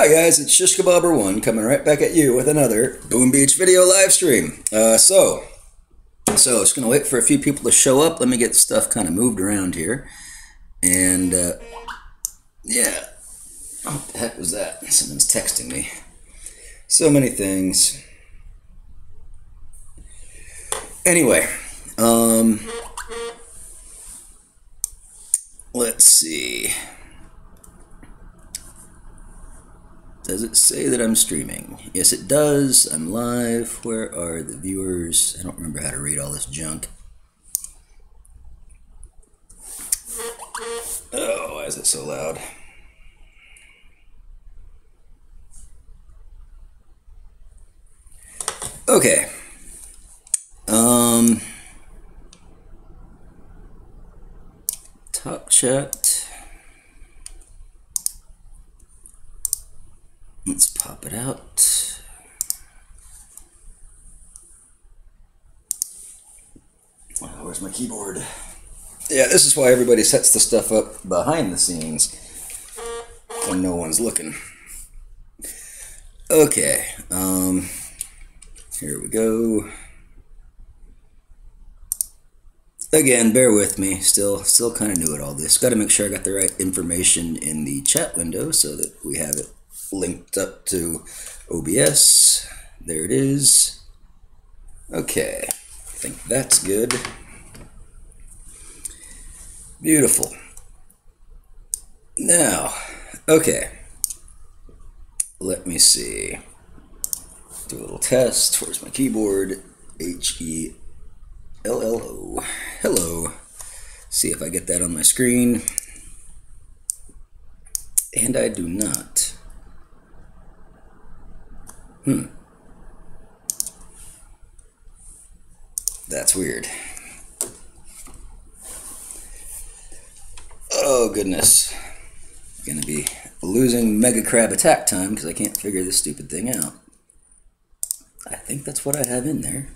Hi guys, it's ShishKebabber1 coming right back at you with another Boom Beach video live stream. So just gonna wait for a few people to show up. Let me get stuff kind of moved around here. And yeah, what the heck was that? Someone's texting me. So many things. Anyway, let's see. Does it say that I'm streaming? Yes, it does. I'm live. Where are the viewers? I don't remember how to read all this junk. Oh, why is it so loud? Okay. Top chat. Let's pop it out. Where's my keyboard? Yeah, this is why everybody sets the stuff up behind the scenes when no one's looking. Okay, here we go. Again, bear with me. Still kind of new at all this. Got to make sure I got the right information in the chat window so that we have it linked up to OBS. There it is. Okay, I think that's good. Beautiful. Now, okay, let me see. Do a little test. Where's my keyboard? H-E-L-L-O. Hello. See if I get that on my screen. And I do not. That's weird. Oh goodness. Gonna be losing Mega Crab attack time because I can't figure this stupid thing out. I think that's what I have in there.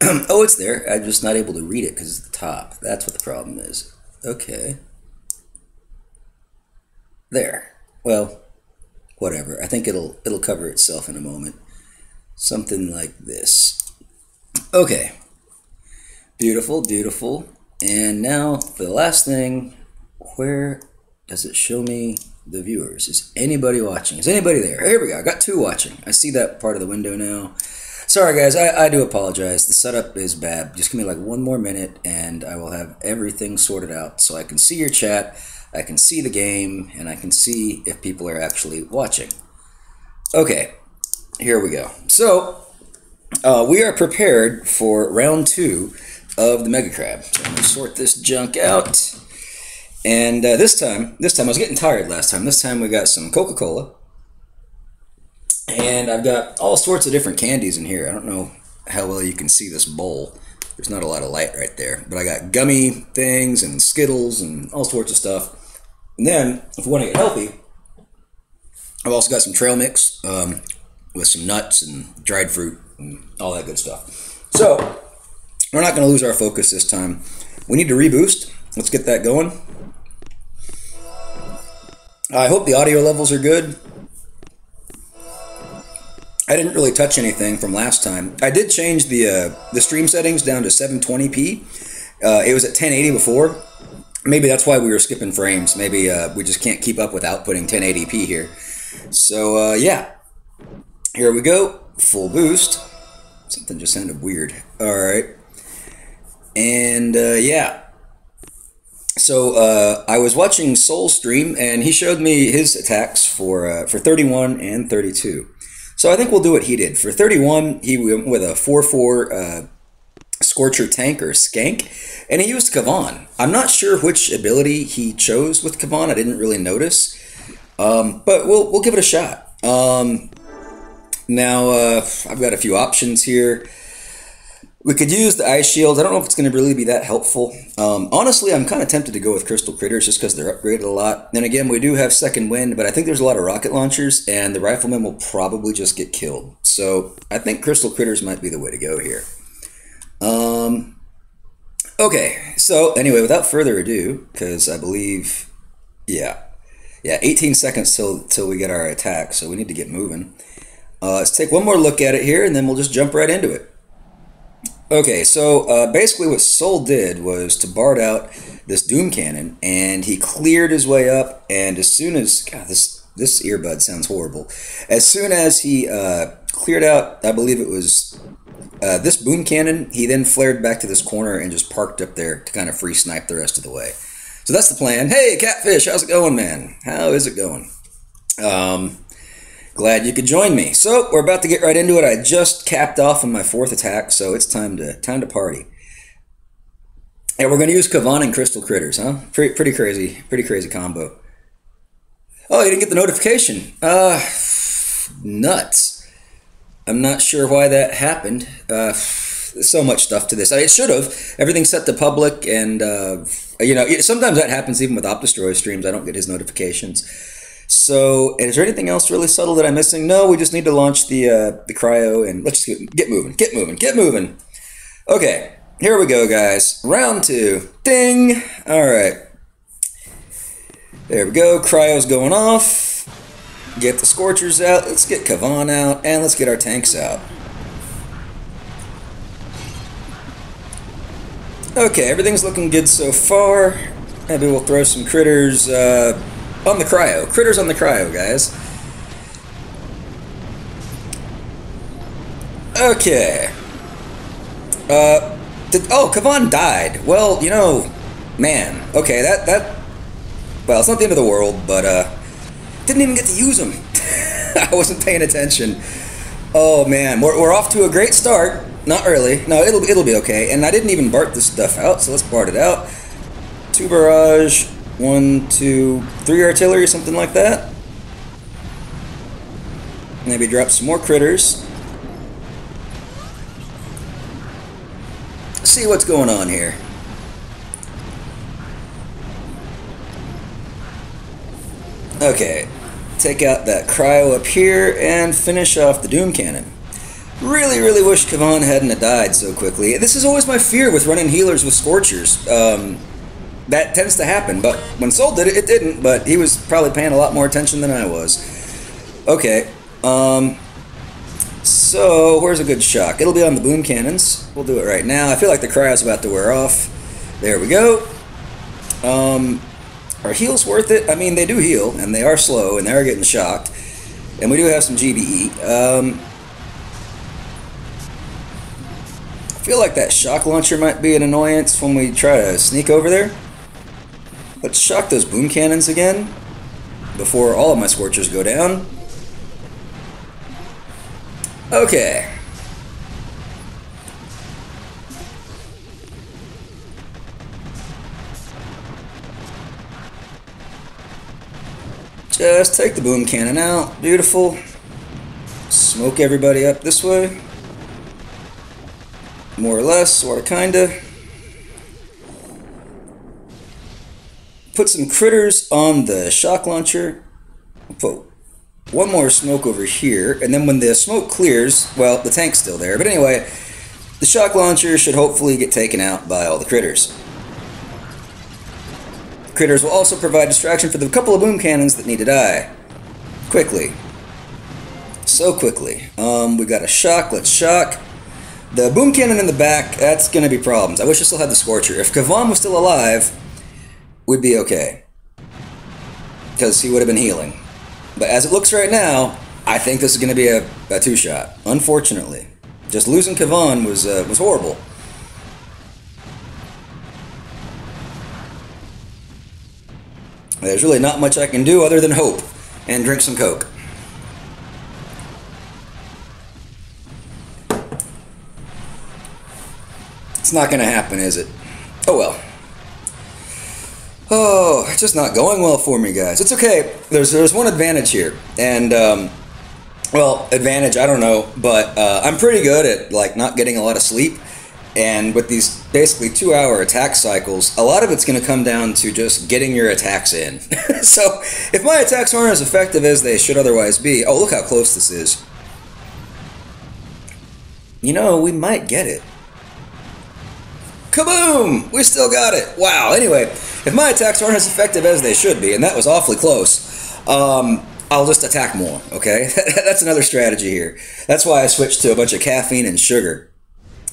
Oh, it's there. I'm just not able to read it because it's the top. That's what the problem is. Okay. There. Well, whatever. I think it'll cover itself in a moment. Something like this. Okay. Beautiful, beautiful. And now for the last thing, where does it show me the viewers? Is anybody watching? Is anybody there? Here we go. I got 2 watching. I see that part of the window now. Sorry guys, I do apologize. The setup is bad. Just give me like 1 more minute and I will have everything sorted out so I can see your chat, I can see the game, and I can see if people are actually watching. Okay. Here we go. So, we are prepared for round 2 of the Mega Crab. So I'm going to sort this junk out. And this time, I was getting tired last time. This time we got some Coca-Cola. And I've got all sorts of different candies in here. I don't know how well you can see this bowl. There's not a lot of light right there. But I got gummy things and Skittles and all sorts of stuff. And then, if we want to get healthy, I've also got some trail mix. With some nuts and dried fruit and all that good stuff. So, we're not going to lose our focus this time. We need to reboost. Let's get that going. I hope the audio levels are good. I didn't really touch anything from last time. I did change the stream settings down to 720p. It was at 1080 before. Maybe that's why we were skipping frames. Maybe we just can't keep up with outputting 1080p here. So, yeah. Here we go, full boost. Something just sounded weird. All right, and yeah. So I was watching Soul stream, and he showed me his attacks for 31 and 32. So I think we'll do what he did. For 31, he went with a 4/4 Scorcher Tank or Skank, and he used Kavan. I'm not sure which ability he chose with Kavan. I didn't really notice, but we'll give it a shot. Now, I've got a few options here. We could use the Ice Shield. I don't know if it's going to really be that helpful. Honestly, I'm kind of tempted to go with Crystal Critters just because they're upgraded a lot. Then again, we do have Second Wind, but I think there's a lot of rocket launchers, and the Rifleman will probably just get killed. So I think Crystal Critters might be the way to go here. Okay, so anyway, without further ado, because I believe, yeah, Yeah, 18 seconds till we get our attack, so we need to get moving. Let's take one more look at it here, and then we'll just jump right into it. Okay, so basically what Sol did was to BART out this Doom Cannon, and he cleared his way up, and as soon as... God, this earbud sounds horrible. As soon as he cleared out, I believe it was this Boom Cannon, he then flared back to this corner and just parked up there to kind of free snipe the rest of the way. So that's the plan. Hey, Catfish, how's it going, man? How is it going? Glad you could join me. So we're about to get right into it. I just capped off on my 4th attack, so it's time to party. And we're going to use Kavan and Crystal Critters, huh? Pretty crazy combo. Oh, you didn't get the notification. Nuts. I'm not sure why that happened. There's so much stuff to this. It should have. Everything's set to public, and you know, sometimes that happens even with OpDestroy streams. I don't get his notifications. So, is there anything else really subtle that I'm missing? No, we just need to launch the cryo, and let's just get moving. Okay, here we go, guys. Round 2. Ding. All right. There we go. Cryo's going off. Get the Scorchers out. Let's get Kavan out, and let's get our tanks out. Okay, everything's looking good so far. Maybe we'll throw some critters on the cryo. Critters on the cryo, guys. Okay. Oh, Kavan died. Well, you know, man. Okay, that. Well, it's not the end of the world, but didn't even get to use them. I wasn't paying attention. Oh man, we're off to a great start. Not really. No, it'll be okay. And I didn't even BART this stuff out, so let's BART it out. 2 barrage, 1, 2, 3 artillery, something like that. Maybe drop some more critters. See what's going on here. Okay, take out that cryo up here and finish off the Doom Cannon. Really wish Kavan hadn't died so quickly. This is always my fear with running healers with Scorchers. That tends to happen, but when Sol did it, it didn't, but he was probably paying a lot more attention than I was. Okay, so where's a good shock? It'll be on the Boom Cannons. We'll do it right now. I feel like the cryo's about to wear off. There we go. Are heals worth it? I mean, they do heal, and they are slow, and they are getting shocked. And we do have some GBE. I feel like that shock launcher might be an annoyance when we try to sneak over there. Let's shock those Boom Cannons again before all of my Scorchers go down. Okay. Just take the Boom Cannon out. Beautiful. Smoke everybody up this way. More or less, sort of, kinda. Put some critters on the shock launcher. Put one more smoke over here, and then when the smoke clears, well, the tank's still there, but anyway, the shock launcher should hopefully get taken out by all the critters. Critters will also provide distraction for the couple of Boom Cannons that need to die. Quickly. So quickly. We got a shock, let's shock. The Boom Cannon in the back, that's going to be problems. I wish I still had the Scorcher. If Kavan was still alive, we'd be okay. Because he would have been healing. But as it looks right now, I think this is going to be a 2-shot. Unfortunately. Just losing Kavan was horrible. There's really not much I can do other than hope and drink some Coke. It's not going to happen, is it? Oh well. Oh, it's just not going well for me, guys. It's okay. There's one advantage here, and well, advantage, I don't know, but I'm pretty good at like not getting a lot of sleep, and with these basically 2-hour attack cycles, a lot of it's going to come down to just getting your attacks in. So if my attacks aren't as effective as they should otherwise be, oh, look how close this is. You know, we might get it. Kaboom! We still got it. Wow. Anyway, if my attacks aren't as effective as they should be, and that was awfully close, I'll just attack more, okay? That's another strategy here. That's why I switched to a bunch of caffeine and sugar.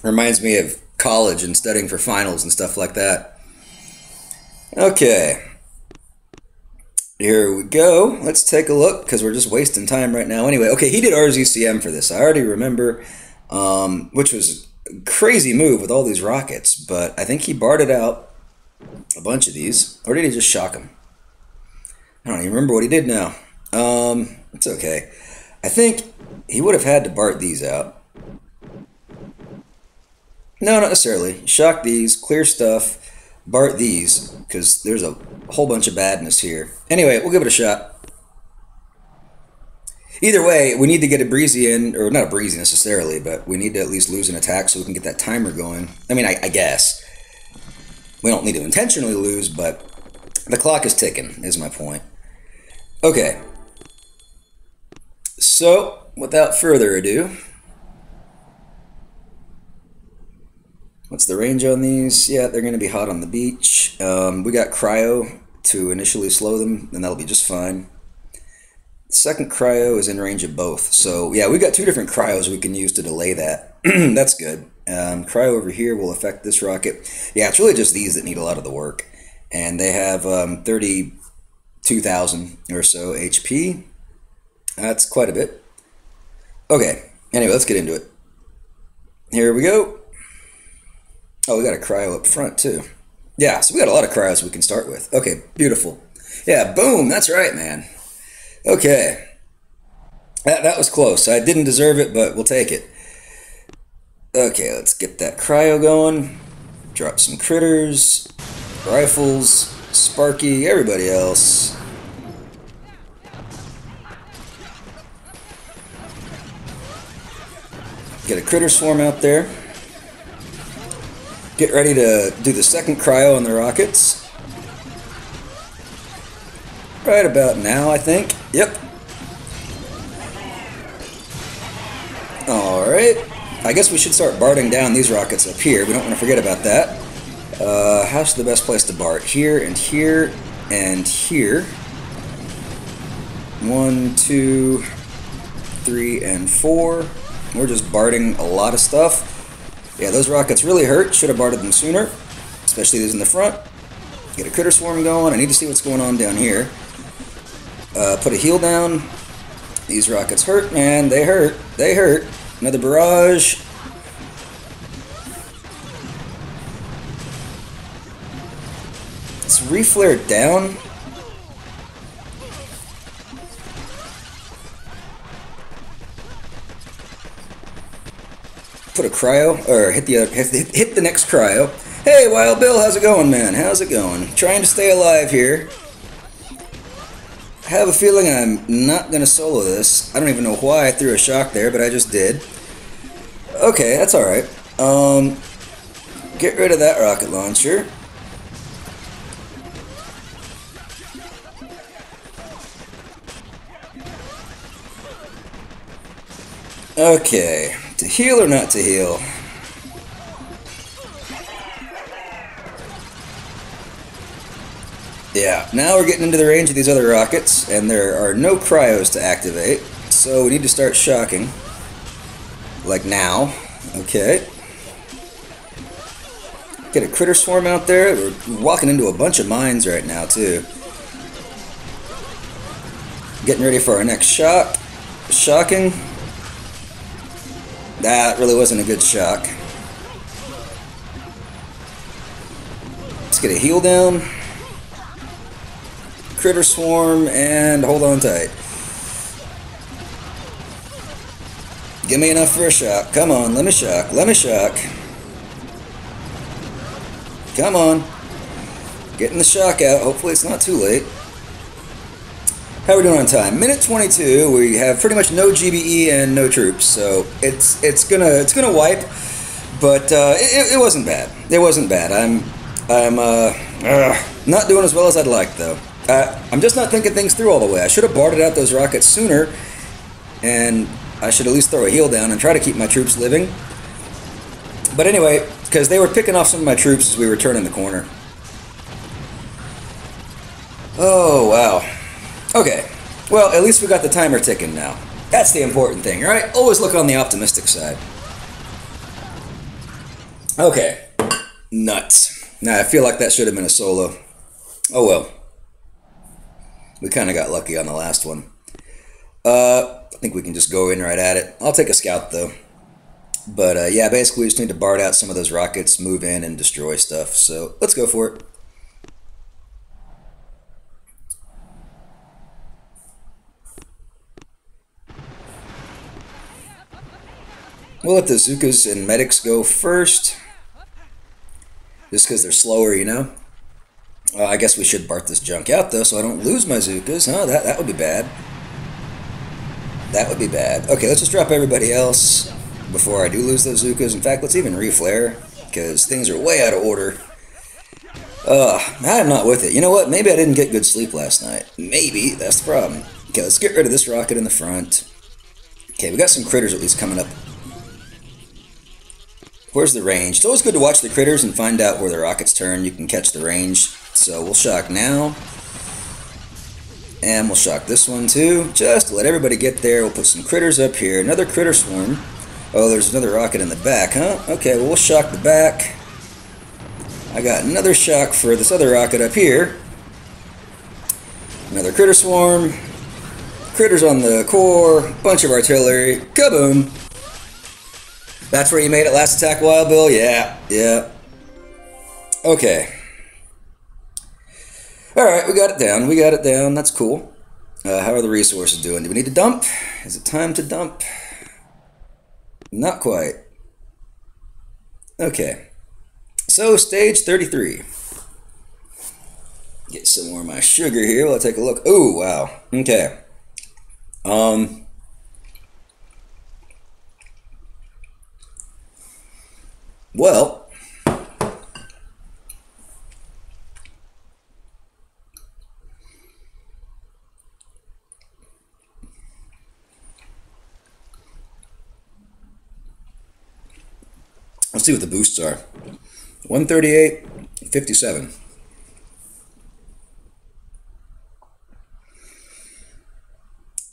Reminds me of college and studying for finals and stuff like that. Okay. Here we go. Let's take a look, because we're just wasting time right now. Anyway, okay, he did RZCM for this. I already remember, which was a crazy move with all these rockets, but I think he barred out a bunch of these. Or did he just shock them? I don't even remember what he did now. It's okay. I think he would have had to BART these out. No, not necessarily. Shock these, clear stuff, BART these, because there's a whole bunch of badness here. Anyway, we'll give it a shot. Either way, we need to get a breezy in, or not a breezy necessarily, but we need to at least lose an attack so we can get that timer going. I mean, I guess. We don't need to intentionally lose, but the clock is ticking, is my point. Okay. So, without further ado, what's the range on these? Yeah, they're going to be hot on the beach. We got cryo to initially slow them, and that'll be just fine. The second cryo is in range of both. So, yeah, we've got two different cryos we can use to delay that. That's good. Cryo over here will affect this rocket. Yeah, it's really just these that need a lot of the work. And they have 32,000 or so HP. That's quite a bit. Okay, anyway, let's get into it. Here we go. Oh, we got a cryo up front, too. Yeah, so we got a lot of cryos we can start with. Okay, beautiful. Yeah, boom, that's right, man. Okay. That was close. I didn't deserve it, but we'll take it. Okay, let's get that cryo going. Drop some critters, rifles, Sparky, everybody else. Get a critter swarm out there. Get ready to do the second cryo on the rockets. Right about now, I think. Yep. Alright. I guess we should start BARTing down these rockets up here. We don't want to forget about that. How's the best place to BART? Here and here and here. 1, 2, 3, and 4. We're just BARTing a lot of stuff. Yeah, those rockets really hurt. Should have BARTed them sooner, especially these in the front. Get a critter swarm going. I need to see what's going on down here. Put a heal down. These rockets hurt, man. They hurt. They hurt. Another barrage. Let's reflare down. Put a cryo, or hit the next cryo. Hey, Wild Bill, how's it going, man? How's it going? Trying to stay alive here. I have a feeling I'm not going to solo this. I don't even know why I threw a shock there, but I just did. Okay, that's alright. Get rid of that rocket launcher. Okay, to heal or not to heal? Yeah, now we're getting into the range of these other rockets, and there are no cryos to activate, so we need to start shocking. Like now. Okay. Get a critter swarm out there. We're walking into a bunch of mines right now, too. Getting ready for our next shock. Shocking. That really wasn't a good shock. Let's get a heal down. Critter swarm, and hold on tight. Give me enough for a shock. Come on, let me shock. Let me shock. Come on. Getting the shock out. Hopefully it's not too late. How are we doing on time? Minute 22. We have pretty much no GBE and no troops, so it's gonna wipe. But it wasn't bad. It wasn't bad. I'm not doing as well as I'd like though. I'm just not thinking things through all the way. I should have barred out those rockets sooner, and I should at least throw a heal down and try to keep my troops living. But anyway, because they were picking off some of my troops as we were turning the corner. Oh, wow. Okay, Well, at least we got the timer ticking now. That's the important thing, right? Always look on the optimistic side. Okay. Nuts. Now, I feel like that should have been a solo. Oh well. We kind of got lucky on the last one. I think we can just go in right at it. I'll take a scout, though. But, yeah, basically we just need to BART out some of those rockets, move in, and destroy stuff. So, let's go for it. We'll let the Zookas and medics go first. Just because they're slower, you know? I guess we should BART this junk out, though, so I don't lose my Zookas. Huh? That would be bad. That would be bad. Okay, let's just drop everybody else before I do lose those Zookas. In fact, let's even reflare, because things are way out of order. I'm not with it. You know what? Maybe I didn't get good sleep last night. Maybe. That's the problem. Okay, let's get rid of this rocket in the front. Okay, we got some critters at least coming up. Where's the range? It's always good to watch the critters and find out where the rockets turn. You can catch the range. So we'll shock now. And we'll shock this one too. Just to let everybody get there. We'll put some critters up here. Another critter swarm. Oh, there's another rocket in the back, huh? Okay, well, we'll shock the back. I got another shock for this other rocket up here. Another critter swarm. Critters on the core. Bunch of artillery. Kaboom! That's where you made it last attack, Wild Bill? Yeah, yeah. Okay. Alright, we got it down. We got it down. That's cool. How are the resources doing? Do we need to dump? Is it time to dump? Not quite. Okay. So, stage 33. Get some more of my sugar here. We'll take a look. Oh, wow. Okay. Well, let's see what the boosts are. 138, 57.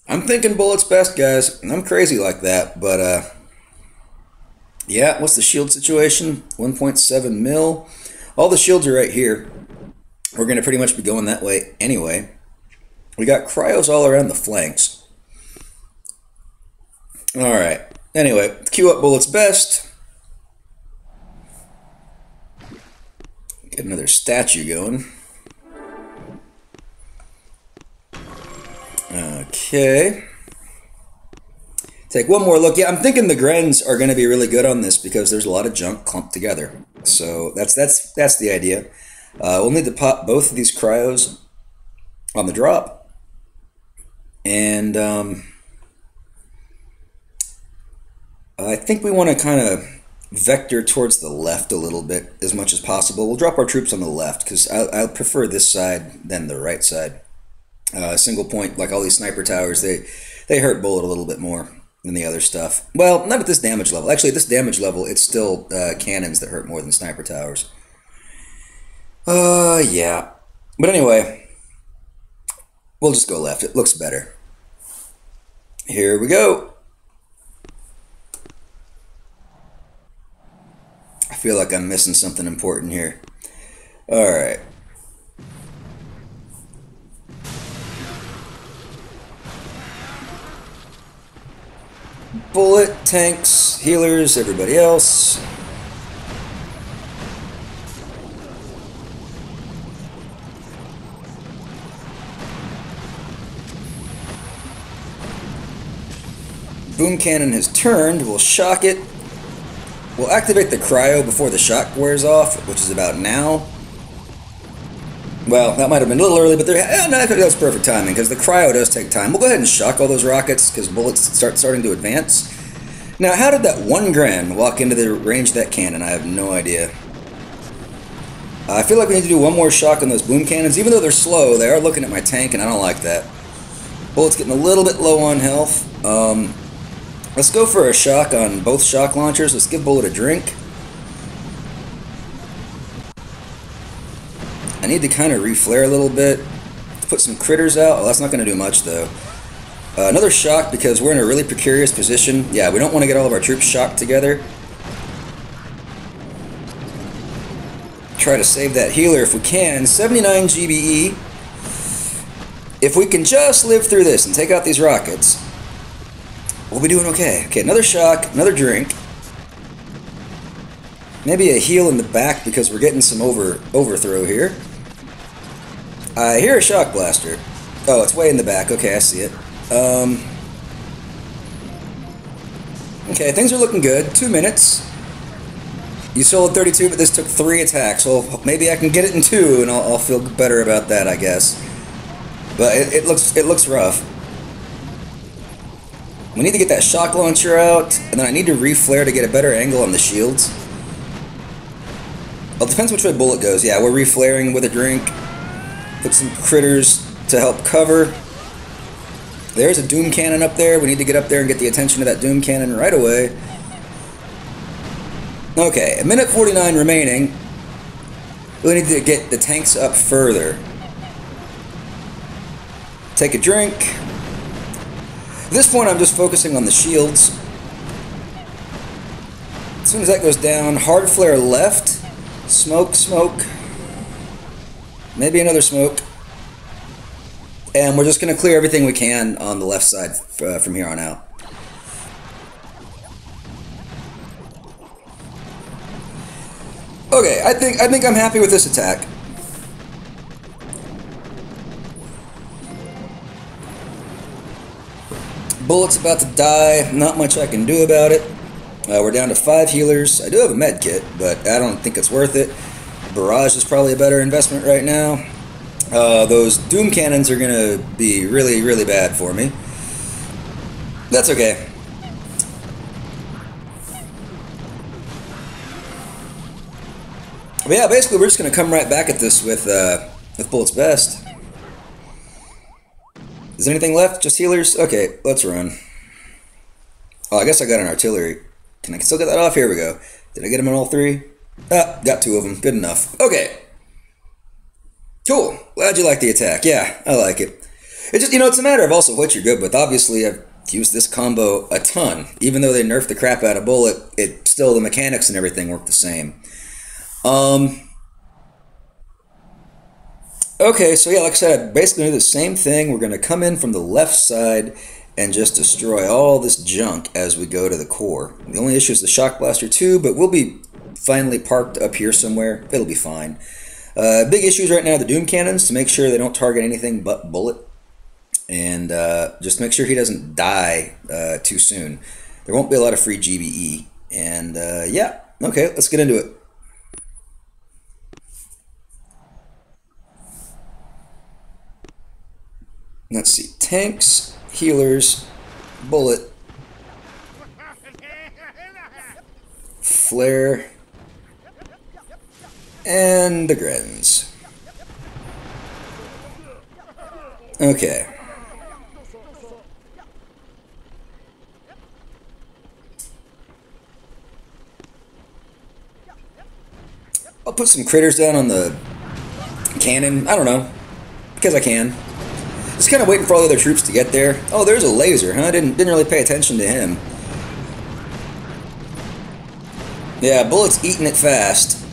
I'm thinking bullets best, guys. I'm crazy like that, but yeah, what's the shield situation? 1.7 mil. All the shields are right here. We're going to pretty much be going that way anyway. We got cryos all around the flanks. Alright. Anyway, queue up bullets best. Get another statue going. Okay. Take one more look. Yeah, I'm thinking the Grens are going to be really good on this because there's a lot of junk clumped together. So that's the idea. We'll need to pop both of these cryos on the drop. And I think we want to kind of vector towards the left a little bit as much as possible. We'll drop our troops on the left because I prefer this side than the right side. Single point, like all these sniper towers, they hurt bullet a little bit more than the other stuff. Well, not at this damage level. Actually, at this damage level, it's still cannons that hurt more than sniper towers. Yeah. But anyway, we'll just go left. It looks better. Here we go. I feel like I'm missing something important here. All right. Bullet, tanks, healers, everybody else. Boom cannon has turned. We'll shock it. We'll activate the cryo before the shock wears off, which is about now. Well, that might have been a little early, but no, that's perfect timing because the cryo does take time. We'll go ahead and shock all those rockets because bullets starting to advance. Now, how did that one Gren walk into the range of that cannon? I have no idea. I feel like we need to do one more shock on those boom cannons. Even though they're slow, they are looking at my tank, and I don't like that. Bullet's getting a little bit low on health. Let's go for a shock on both shock launchers. Let's give Bullet a drink. I need to kind of reflare a little bit. Put some critters out. Oh, that's not going to do much, though. Another shock because we're in a really precarious position. Yeah, we don't want to get all of our troops shocked together. Try to save that healer if we can. 79 GBE. If we can just live through this and take out these rockets, we'll be doing okay. Okay, another shock, another drink. Maybe a heal in the back because we're getting some overthrow here. I hear a shock blaster. Oh, it's way in the back. Okay, I see it. Okay, things are looking good. 2 minutes. You sold 32, but this took 3 attacks. So maybe I can get it in 2, and I'll feel better about that, I guess. But it looks rough. We need to get that shock launcher out, and then I need to reflare to get a better angle on the shields. Well, it depends which way bullet goes. Yeah, we're reflaring with a drink. Put some critters to help cover. There's a Doom Cannon up there. We need to get up there and get the attention of that Doom Cannon right away. Okay, 1:49 remaining. We need to get the tanks up further. Take a drink. At this point, I'm just focusing on the shields. As soon as that goes down, hard flare left. Smoke, smoke. Maybe another smoke. And we're just going to clear everything we can on the left side from here on out. Okay, I think I'm happy with this attack. Bullet's about to die. Not much I can do about it. We're down to 5 healers. I do have a med kit, but I don't think it's worth it. Barrage is probably a better investment right now. Those Doom Cannons are going to be really, really bad for me. That's okay. But yeah, basically we're just going to come right back at this with Bullet's Best. Is there anything left? Just healers? Okay, let's run. Oh, I guess I got an artillery. Can I still get that off? Here we go. Did I get them on all 3? Ah, got 2 of them. Good enough. Okay. Cool. Glad you like the attack. Yeah, I like it. It's just, it's a matter of also what you're good with. Obviously, I've used this combo a ton. Even though they nerfed the crap out of Bullet, still the mechanics and everything work the same. Okay, so yeah, like I said, basically do the same thing. We're going to come in from the left side and just destroy all this junk as we go to the core. The only issue is the Shock Blaster 2, but we'll be finally parked up here somewhere. It'll be fine. Big issues right now, the Doom Cannons, to make sure they don't target anything but Bullet. And just make sure he doesn't die too soon. There won't be a lot of free GBE. And yeah, okay, let's get into it. Let's see, tanks, healers, Bullet, flare, and the Grens. Okay. I'll put some critters down on the cannon. I don't know, because I can. Just kind of waiting for all the other troops to get there. Oh, there's a laser, huh? Didn't really pay attention to him. Yeah, Bullet's eating it fast.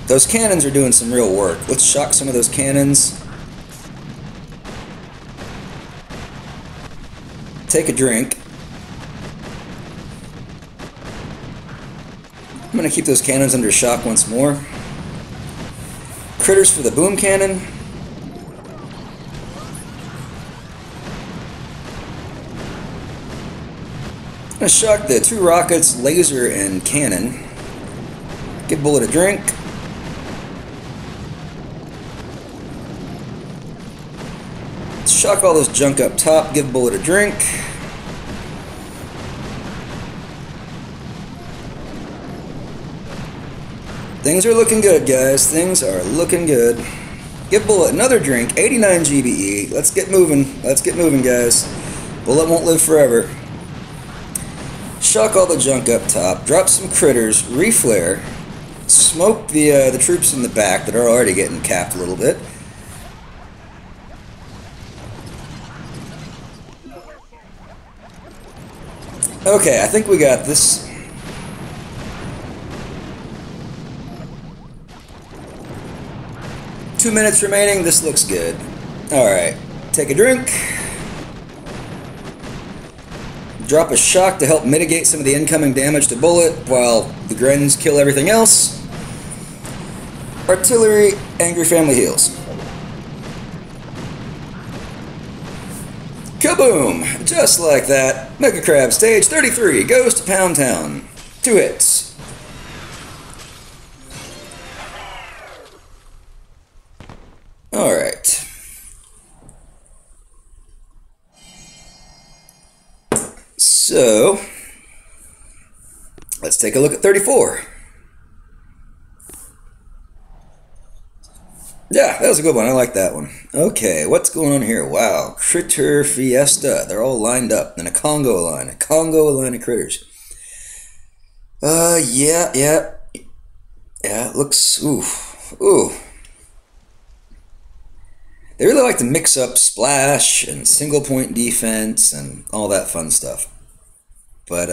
Those cannons are doing some real work. Let's shock some of those cannons. Take a drink. I'm going to keep those cannons under shock once more. Critters for the boom cannon. I'm going to shock the 2 rockets, laser, and cannon. Give Bullet a drink. Shock all this junk up top, give Bullet a drink. Things are looking good, guys. Things are looking good. Give Bullet another drink, 89 GBE. Let's get moving. Let's get moving, guys. Bullet won't live forever. Shock all the junk up top, drop some critters, reflare, smoke the troops in the back that are already getting capped a little bit. Okay, I think we got this. Two minutes remaining. This looks good. Alright, take a drink. Drop a shock to help mitigate some of the incoming damage to Bullet while the Grens kill everything else. Artillery, Angry Family heals. Kaboom! Just like that, Mega Crab stage 33 goes to Pound Town. 2 hits. Alright. So, let's take a look at 34. Yeah, that was a good one. I like that one. Okay, what's going on here? Wow, Critter Fiesta. They're all lined up in a Congo line. A Congo line of critters. Yeah, it looks, ooh. They really like to mix up splash and single point defense and all that fun stuff. But,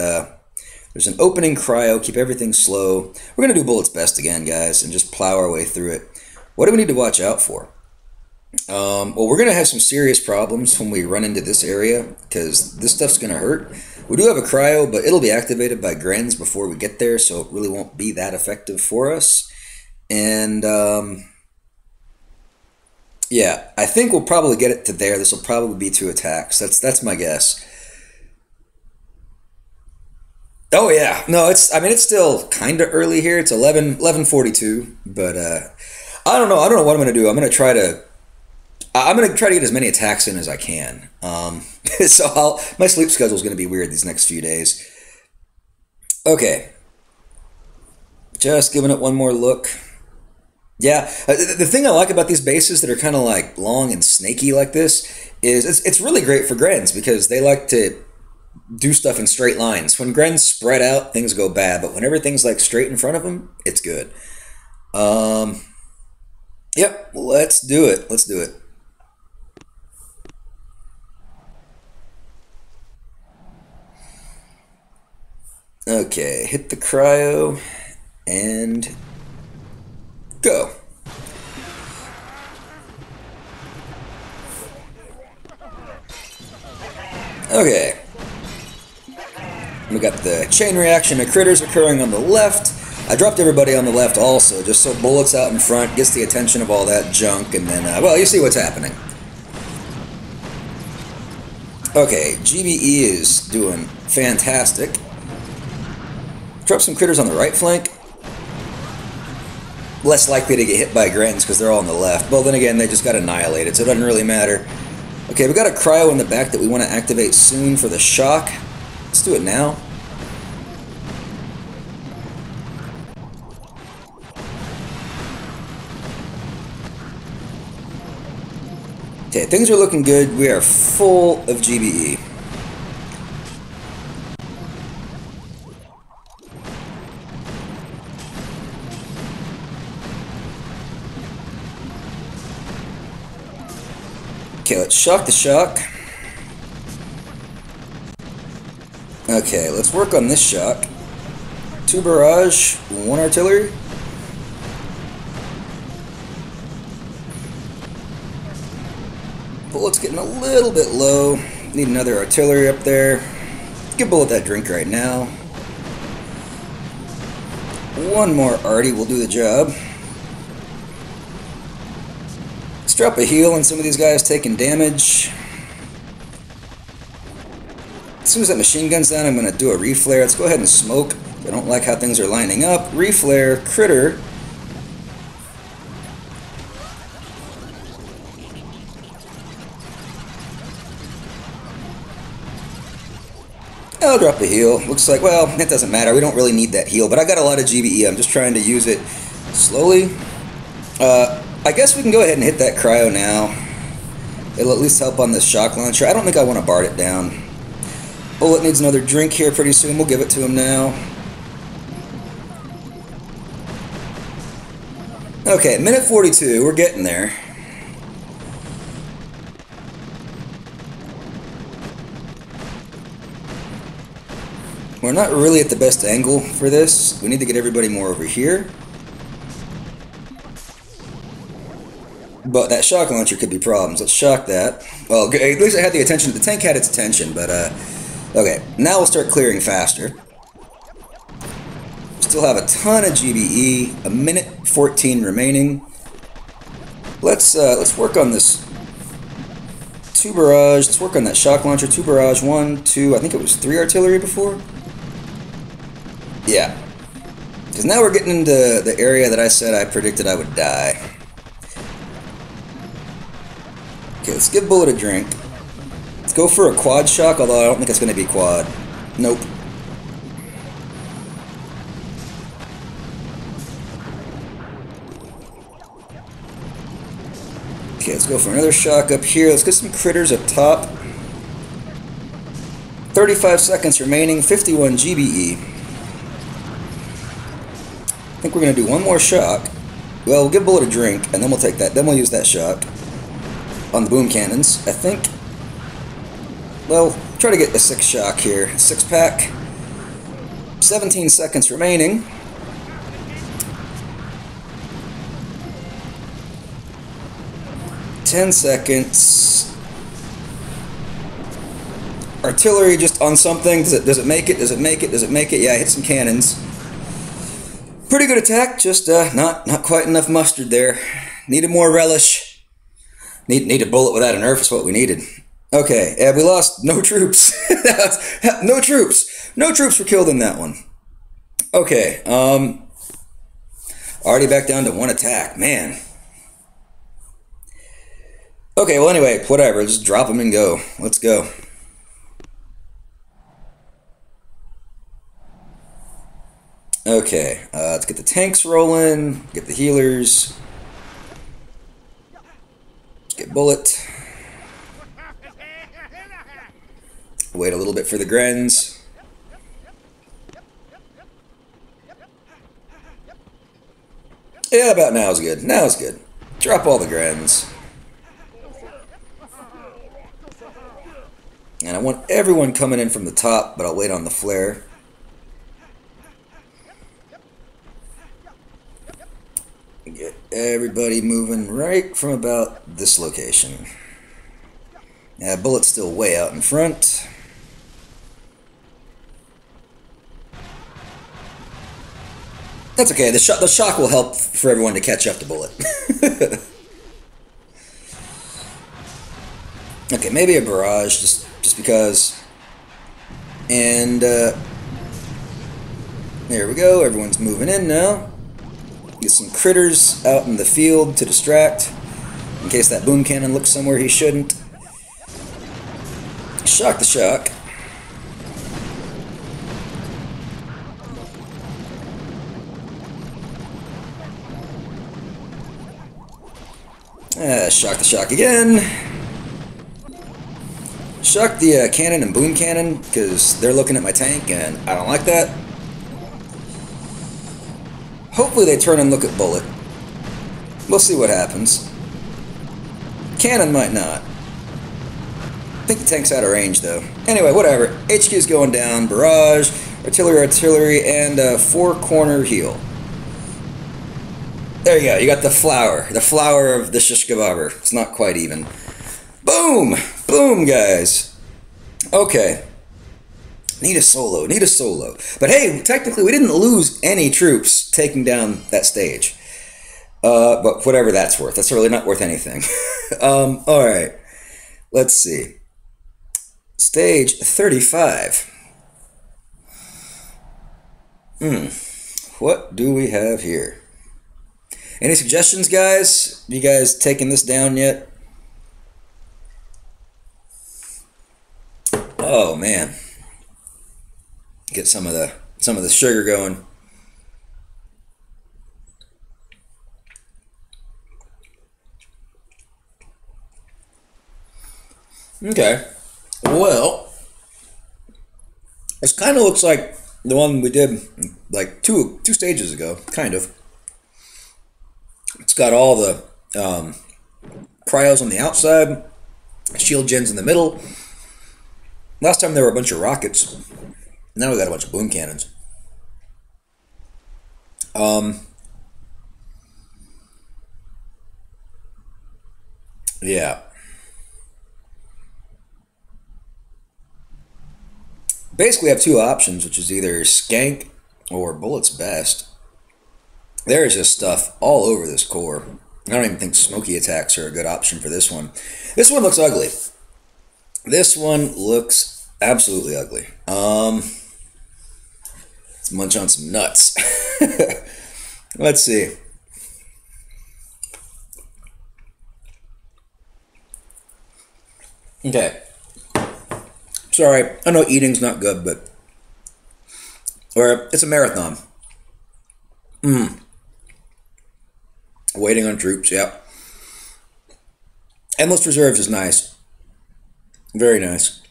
there's an opening cryo, keep everything slow. We're going to do Bullet's best again, guys, and just plow our way through it. What do we need to watch out for? Well, we're going to have some serious problems when we run into this area, because this stuff's going to hurt. We do have a cryo, but it'll be activated by Grens before we get there, so it really won't be that effective for us. And, yeah, I think we'll probably get it to there. This will probably be 2 attacks. That's my guess. Oh yeah, no, it's still kind of early here. It's 11:42, but I don't know what I'm gonna do. I'm gonna try to get as many attacks in as I can. So my sleep schedule is gonna be weird these next few days. Okay, just giving it one more look. Yeah, the thing I like about these bases that are kind of like long and snaky like this is it's really great for Grens because they like to do stuff in straight lines. When Grens spread out, things go bad, but when everything's like straight in front of them, it's good. Yep, let's do it. Let's do it. Okay, hit the cryo and go. Okay. We got the chain reaction of critters occurring on the left. I dropped everybody on the left also, just so Bullet's out in front, gets the attention of all that junk, and then, well, you see what's happening. Okay, GBE is doing fantastic. Drop some critters on the right flank. Less likely to get hit by Grens because they're all on the left. Well, then again, they just got annihilated, so it doesn't really matter. Okay, we got a cryo in the back that we want to activate soon for the shock. Let's do it now. Okay, things are looking good. We are full of GBE. Okay, let's shock the shock. Okay, let's work on this shock. 2 barrage, 1 artillery. Bullet's getting a little bit low. Need another artillery up there. Give Bullet that drink right now. 1 more arty will do the job. Let's drop a heal on some of these guys taking damage. As soon as that machine gun's down, I'm going to do a reflare. Let's go ahead and smoke. I don't like how things are lining up. Reflare, critter. I'll drop a heal. Looks like, well, it doesn't matter. We don't really need that heal, but I got a lot of GBE. I'm just trying to use it slowly. I guess we can go ahead and hit that cryo now. It'll at least help on this shock launcher. I don't think I want to BART it down. Bullet needs another drink here pretty soon. We'll give it to him now. Okay, minute 42. We're getting there. We're not really at the best angle for this. We need to get everybody more over here. But that shock launcher could be problems. Let's shock that. Well, at least it had the attention. The tank had its attention, but okay. Now we'll start clearing faster. Still have a ton of GBE. A minute 14 remaining. Let's work on this 2 barrage. Let's work on that shock launcher. 2 barrage. 1, 2. I think it was 3 artillery before. Yeah. Because now we're getting into the area that I said I predicted I would die. Okay, let's give Bullet a drink. Let's go for a quad shock, although I don't think it's going to be quad. Nope. Okay, let's go for another shock up here. Let's get some critters up top. 35 seconds remaining, 51 GBE. I think we're going to do one more shock. Well, we'll give Bullet a drink, and then we'll take that. Then we'll use that shock on the boom cannons, I think. Well, try to get a 6 shock here. 6-pack. 17 seconds remaining. Ten seconds. Artillery just on something. Does it make it? Does it make it? Does it make it? Yeah, I hit some cannons. Pretty good attack, just not quite enough mustard there. Needed more relish. Need a bullet without a nerf is what we needed. Okay, we lost no troops. No troops. No troops were killed in that one. Okay, already back down to 1 attack. Man. Okay, well anyway, whatever. Just drop them and go. Let's go. Okay, let's get the tanks rolling. Get the healers. Get Bullet. Wait a little bit for the Grens. Yeah, about now is good. Now is good. Drop all the Grens. And I want everyone coming in from the top, but I'll wait on the flare. Get everybody moving right from about this location. Yeah, Bullet's still way out in front. That's okay. The shock will help for everyone to catch up to Bullet. Okay, maybe a barrage, just because. And there we go. Everyone's moving in now. Get some critters out in the field to distract, in case that boom cannon looks somewhere he shouldn't. Shock the shock. Shock the shock again. Shock the cannon and boom cannon, because they're looking at my tank, and I don't like that. Hopefully they turn and look at Bullet. We'll see what happens. Cannon might not. I think the tank's out of range, though. Anyway, whatever. HQ's going down. Barrage, artillery, and a 4-corner heal. There you go. You got the flower. The flower of the shish kebaber. It's not quite even. Boom! Boom, guys. Okay. Need a solo. Need a solo. But hey, technically we didn't lose any troops taking down that stage. But whatever that's worth. That's really not worth anything. Alright. Let's see. Stage 35. What do we have here? Any suggestions, guys? Have you guys taken this down yet? Oh man. Get some of the sugar going. Okay. Well, this kind of looks like the one we did like two stages ago, kind of. It's got all the cryos on the outside, shield gens in the middle. Last time there were a bunch of rockets. Now we got a bunch of boom cannons. Yeah. Basically, I have two options, which is either Skank or Bullet's Best. There is just stuff all over this core. I don't even think smoky attacks are a good option for this one. This one looks ugly. This one looks absolutely ugly. Let's munch on some nuts. Let's see. Okay. Sorry, I know eating's not good, but... Or, it's a marathon. Waiting on troops, yeah. Endless Reserves is nice. Very nice.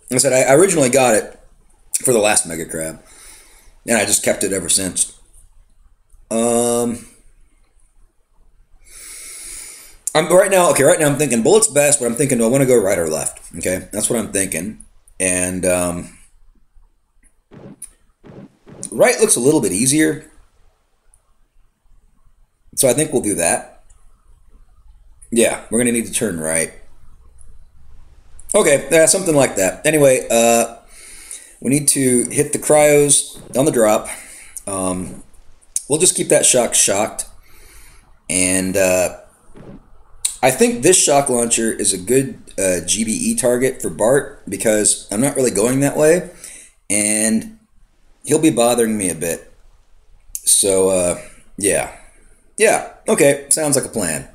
Like I said, I originally got it for the last Mega Crab. And I just kept it ever since. Right now I'm thinking Bullet's Best, but I'm thinking, do I want to go right or left? Okay, that's what I'm thinking. And right looks a little bit easier. So I think we'll do that. Yeah, we're going to need to turn right. Okay, yeah, something like that. Anyway, we need to hit the cryos on the drop. We'll just keep that shock shocked. And I think this shock launcher is a good GBE target for Bart because I'm not really going that way. And he'll be bothering me a bit. So, yeah. Yeah, okay, sounds like a plan.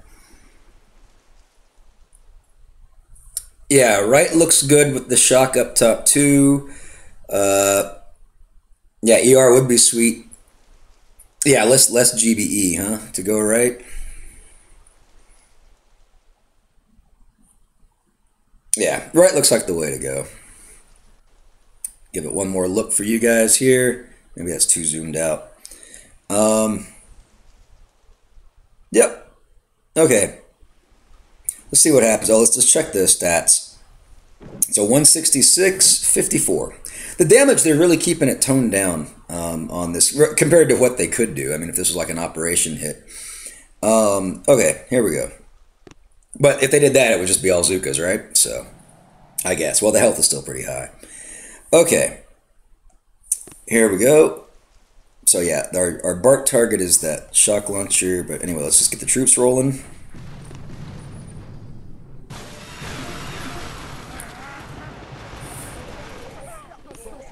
Yeah, right looks good with the shock up top too. Yeah, ER would be sweet. Yeah, less GBE, huh? To go right. Yeah, right looks like the way to go. Give it one more look for you guys here. Maybe that's too zoomed out. Yep. Okay. Let's see what happens. Oh, let's just check the stats. So 166, 54. The damage, they're really keeping it toned down on this compared to what they could do. I mean, if this was like an operation hit. Okay, here we go. But if they did that, it would just be all Zookas, right? So, I guess. Well, the health is still pretty high. Okay. Here we go. So yeah, our Bart target is that shock launcher. But anyway, let's just get the troops rolling.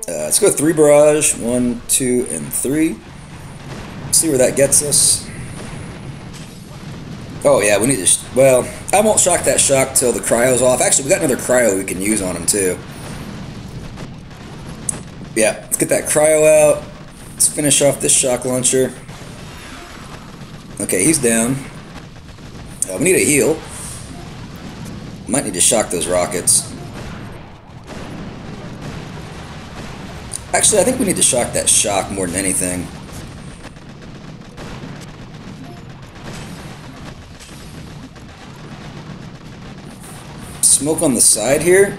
Let's go 3 barrage, 1, 2, and 3. See where that gets us. Oh yeah, we need to. Well, I won't shock that shock till the cryo's off. Actually, we got another cryo we can use on him too. Yeah, let's get that cryo out. Let's finish off this shock launcher. Okay, he's down. We need a heal. Might need to shock those rockets. Actually, I think we need to shock that shock more than anything. Smoke on the side here.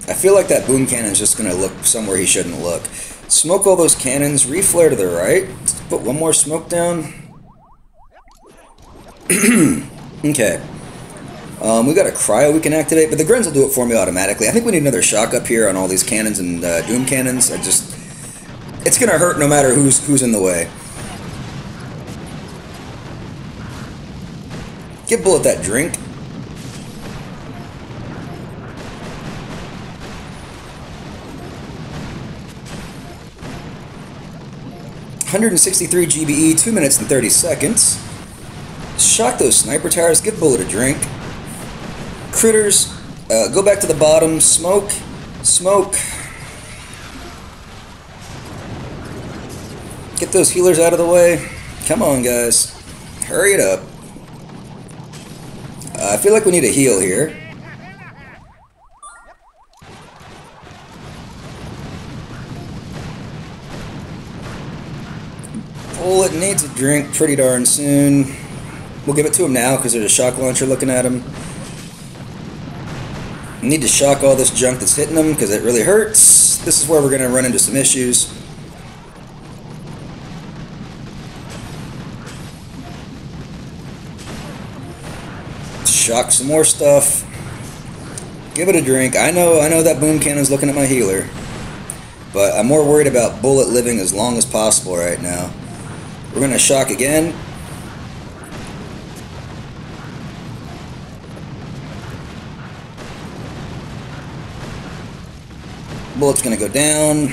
I feel like that boom cannon is just going to look somewhere he shouldn't look. Smoke all those cannons, reflare to the right. Let's put one more smoke down. Okay. We got a cryo we can activate, but the Grens will do it for me automatically. I think we need another shock up here on all these cannons and doom cannons. It's gonna hurt no matter who's in the way. Give Bullet that drink. $163 GBE, 2 minutes and 30 seconds. Shock those sniper towers, give Bullet a drink. Critters, go back to the bottom, smoke, smoke. Get those healers out of the way. Come on, guys. Hurry it up. I feel like we need a heal here. Bullet needs a drink pretty darn soon. We'll give it to him now because there's a shock launcher looking at him. We need to shock all this junk that's hitting him because it really hurts. This is where we're going to run into some issues. Shock some more stuff. Give it a drink. I know that boom cannon's looking at my healer, but I'm more worried about Bullet living as long as possible right now. We're going to shock again. Bullet's going to go down,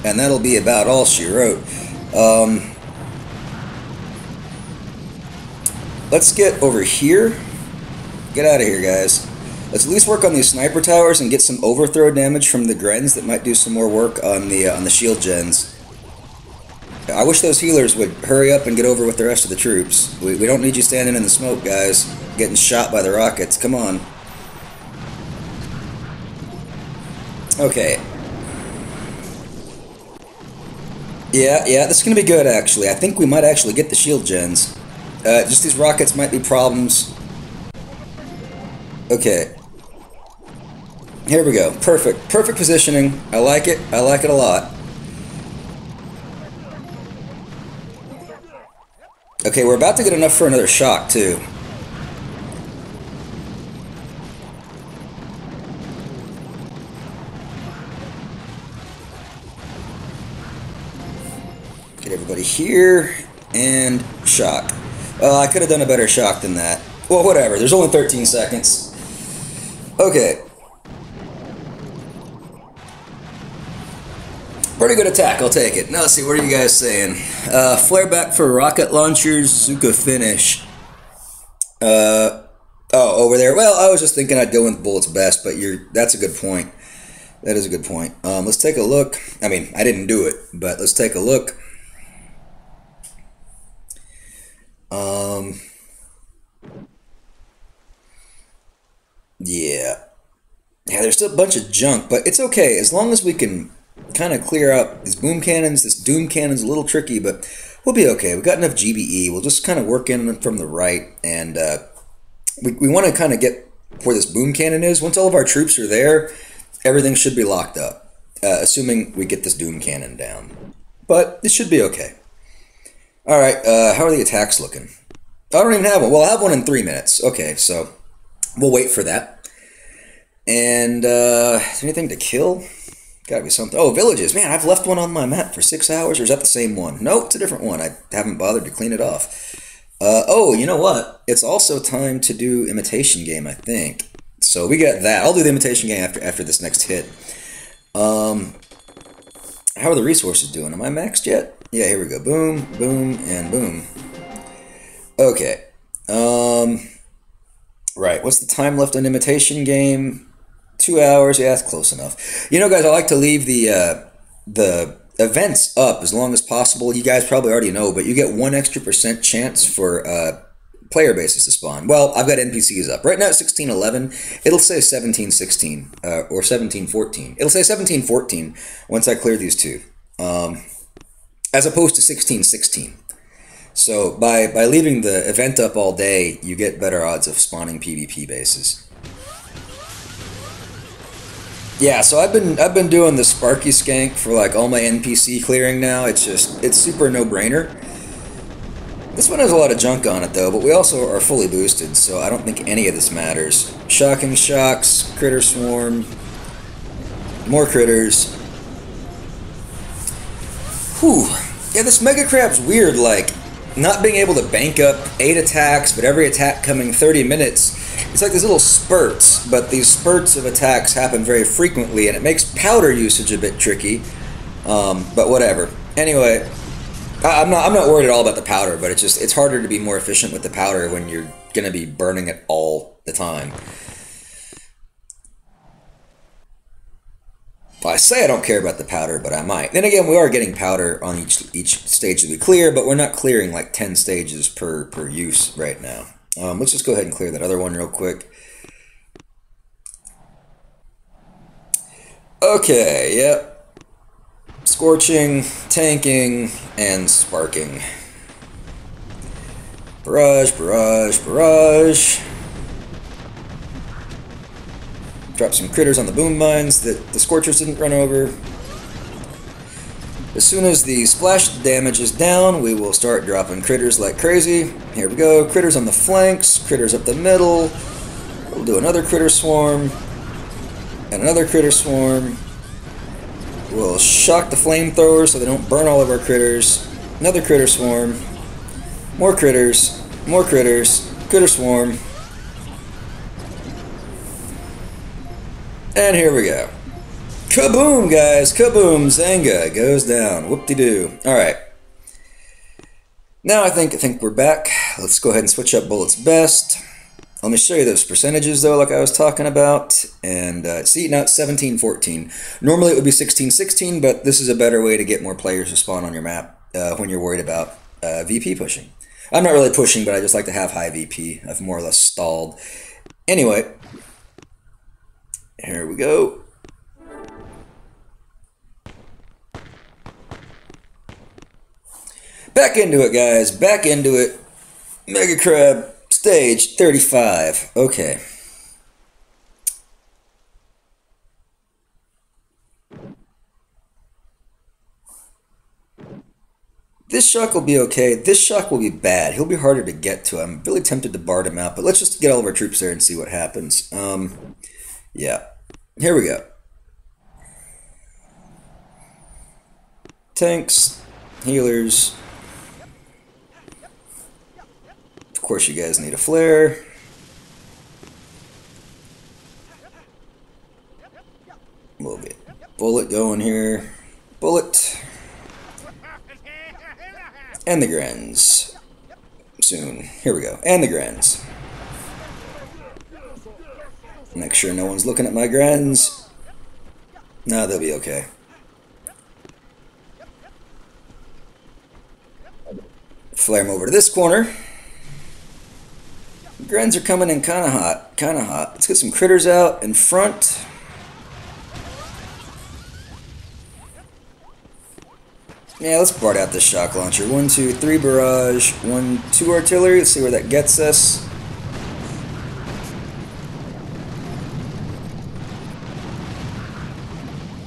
and that'll be about all she wrote. Let's get over here. Get out of here, guys. Let's at least work on these sniper towers and get some overthrow damage from the Grens that might do some more work on the shield gens. I wish those healers would hurry up and get over with the rest of the troops. We don't need you standing in the smoke, guys, getting shot by the rockets. Come on. Okay. Yeah, this is going to be good, actually. I think we might actually get the shield gens. Just these rockets might be problems. Okay. Here we go. Perfect. Perfect positioning. I like it. I like it a lot. Okay, we're about to get enough for another shock, too. Get everybody here, and shock. I could have done a better shock than that. Well, whatever. There's only 13 seconds. Okay. Pretty good attack, I'll take it. Now let's see, what are you guys saying? Flare back for rocket launchers, Zuka finish. Oh, over there. Well, I was just thinking I'd go with Bullet's best, but that's a good point. That is a good point. Let's take a look. I mean, I didn't do it, but let's take a look. Yeah, there's still a bunch of junk, but it's okay as long as we can kind of clear out these boom cannons. This doom cannon's a little tricky, but we'll be okay. We've got enough GBE. We'll just kind of work in from the right, and we want to kind of get where this boom cannon is. Once all of our troops are there, everything should be locked up, assuming we get this doom cannon down. But it should be okay. All right, how are the attacks looking? I don't even have one. Well, I'll have one in 3 minutes. Okay, so we'll wait for that. And is there anything to kill? Gotta be something. Oh, villages. Man, I've left one on my map for 6 hours, or is that the same one? Nope, it's a different one. I haven't bothered to clean it off. Oh, you know what? It's also time to do imitation game, I think. So we got that. I'll do the imitation game after this next hit. How are the resources doing? Am I maxed yet? Yeah, here we go. Boom, boom, and boom. Okay. Right, what's the time left on imitation game? 2 hours. Yeah, that's close enough. You know, guys, I like to leave the events up as long as possible. You guys probably already know, but you get 1% extra chance for player bases to spawn. Well, I've got NPCs up. Right now it's 1611. It'll say 1716 or 1714. It'll say 1714 once I clear these two, as opposed to 1616. So by leaving the event up all day, you get better odds of spawning PvP bases. Yeah, so I've been doing the Sparky Skank for like all my NPC clearing now. It's super no-brainer. This one has a lot of junk on it though, but we also are fully boosted, so I don't think any of this matters. Shocking shocks, critter swarm, more critters. Whew. Yeah, this Mega Crab's weird, like not being able to bank up 8 attacks, but every attack coming 30 minutes. It's like these little spurts, but these spurts of attacks happen very frequently, and it makes powder usage a bit tricky. But whatever. Anyway, I'm not worried at all about the powder, but it's harder to be more efficient with the powder when you're gonna be burning it all the time. Well, I say I don't care about the powder, but I might. Then again, we are getting powder on each stage that we clear, but we're not clearing like 10 stages per use right now. Let's just go ahead and clear that other one real quick. Okay, yep. Scorching, tanking, and sparking. Barrage, barrage, barrage. Drop some critters on the boom mines that the Scorchers didn't run over. As soon as the splash damage is down, we will start dropping critters like crazy. Here we go. Critters on the flanks, critters up the middle. We'll do another critter swarm. And another critter swarm. We'll shock the flamethrowers so they don't burn all of our critters. Another critter swarm. More critters. More critters. Critter swarm. And here we go. Kaboom, guys! Kaboom! Zanga goes down. Whoop-de-doo. Alright. Now I think we're back. Let's go ahead and switch up Bullet's Best. Let me show you those percentages, though, like I was talking about. And see, now it's 17-14. Normally it would be 16-16, but this is a better way to get more players to spawn on your map when you're worried about VP pushing. I'm not really pushing, but I just like to have high VP. I've more or less stalled. Anyway, here we go. Back into it, guys. Back into it. Mega Crab, stage 35. Okay. This shock will be okay. This shock will be bad. He'll be harder to get to. I'm really tempted to BARD him out, but let's just get all of our troops there and see what happens. Yeah. Here we go. Tanks, healers. Of course, you guys need a flare. We'll get Bullet going here. Bullet. And the Grens. Soon. Here we go. And the Grens. Make sure no one's looking at my Grens. No, they'll be okay. Flare them over to this corner. Grens are coming in kind of hot. Kind of hot. Let's get some critters out in front. Yeah, let's BARD out this shock launcher. 1, 2, 3 barrage. 1, 2 artillery. Let's see where that gets us.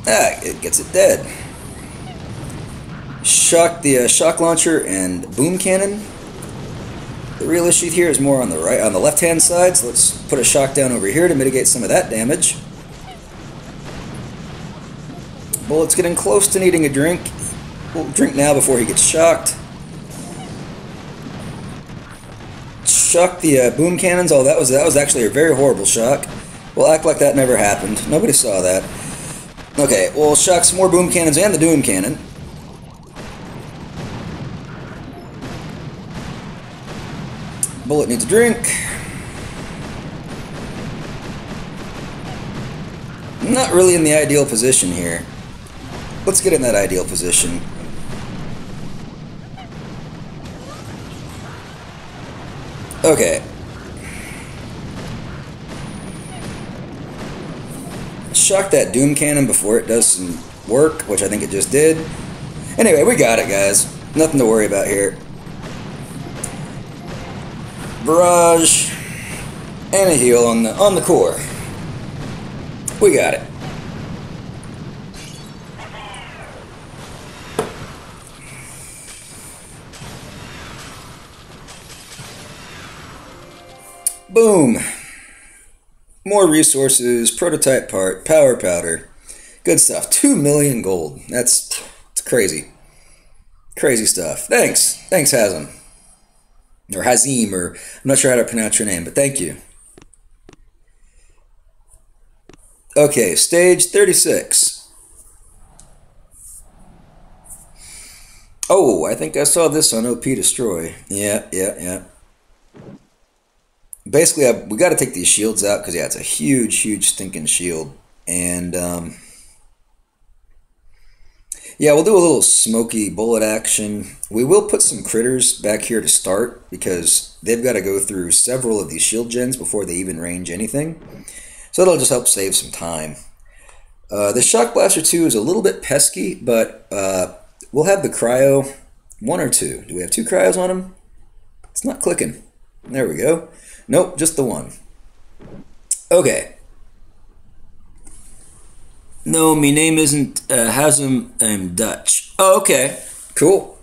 Ah, it gets it dead. Shock the shock launcher and boom cannon. The real issue here is more on the right, on the left-hand side. So let's put a shock down over here to mitigate some of that damage. Bullet's getting close to needing a drink. We'll drink now before he gets shocked. Shock the boom cannons. Oh, that was actually a very horrible shock. We'll act like that never happened. Nobody saw that. Okay, we'll shock some more boom cannons and the doom cannon. Bullet needs a drink. Not really in the ideal position here. Let's get in that ideal position. Okay. Shock that doom cannon before it does some work, which I think it just did. Anyway, we got it, guys. Nothing to worry about here. Barrage and a heal on the core. We got it. Boom. More resources, prototype part, power powder. Good stuff. 2 million gold. It's crazy. Crazy stuff. Thanks. Thanks, Hazem. Or Hazim, or I'm not sure how to pronounce your name, but thank you. Okay, stage 36. Oh, I think I saw this on OP Destroy. Yeah. Basically, we got to take these shields out because, yeah, it's a huge stinking shield. And, yeah, we'll do a little smoky bullet action. We will put some critters back here to start because they've got to go through several of these shield gens before they even range anything. So that'll just help save some time. The Shock Blaster 2 is a little bit pesky, but we'll have the cryo 1 or 2. Do we have 2 cryos on him? It's not clicking. There we go. Nope, just the 1. Okay. No, my name isn't Hazem, I'm Dutch. Oh, okay. Cool.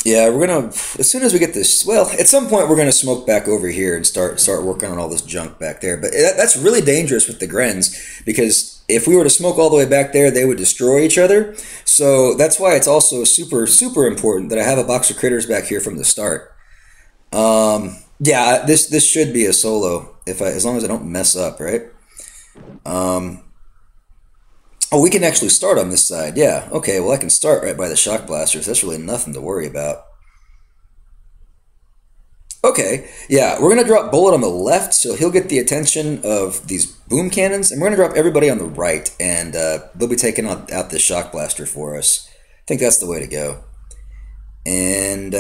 Yeah, we're gonna as soon as we get this. Well, at some point we're gonna smoke back over here and start working on all this junk back there. But that's really dangerous with the Grens because if we were to smoke all the way back there, they would destroy each other. So that's why it's also super important that I have a box of critters back here from the start. Yeah, this should be a solo if as long as I don't mess up, right? Um, oh, we can actually start on this side. Yeah. Okay. Well, I can start right by the shock blasters. That's really nothing to worry about. Okay, yeah, we're gonna drop Bullet on the left, so he'll get the attention of these boom cannons, and we're gonna drop everybody on the right, and they'll be taking out this shock blaster for us. I think that's the way to go. And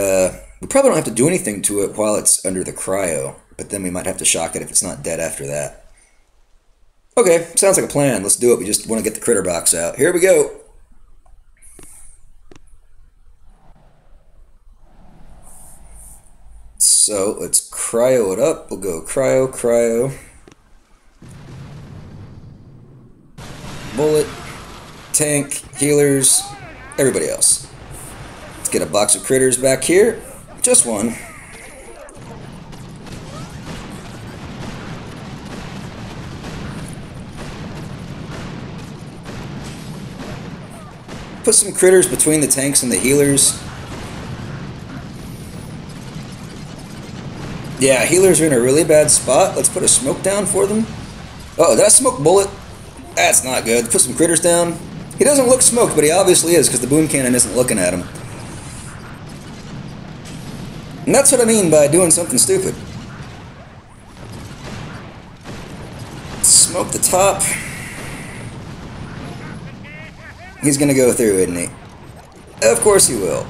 we probably don't have to do anything to it while it's under the cryo, but then we might have to shock it if it's not dead after that. Okay, sounds like a plan. Let's do it. We just want to get the critter box out. Here we go. So let's cryo it up. We'll go cryo, cryo, bullet, tank, healers, everybody else. Let's get a box of critters back here. Just one. Put some critters between the tanks and the healers. Yeah, healers are in a really bad spot. Let's put a smoke down for them. Oh, did I smoke Bullet? That's not good. Put some critters down. He doesn't look smoked, but he obviously is because the boom cannon isn't looking at him. And that's what I mean by doing something stupid. Smoke the top. He's going to go through, isn't he? Of course he will.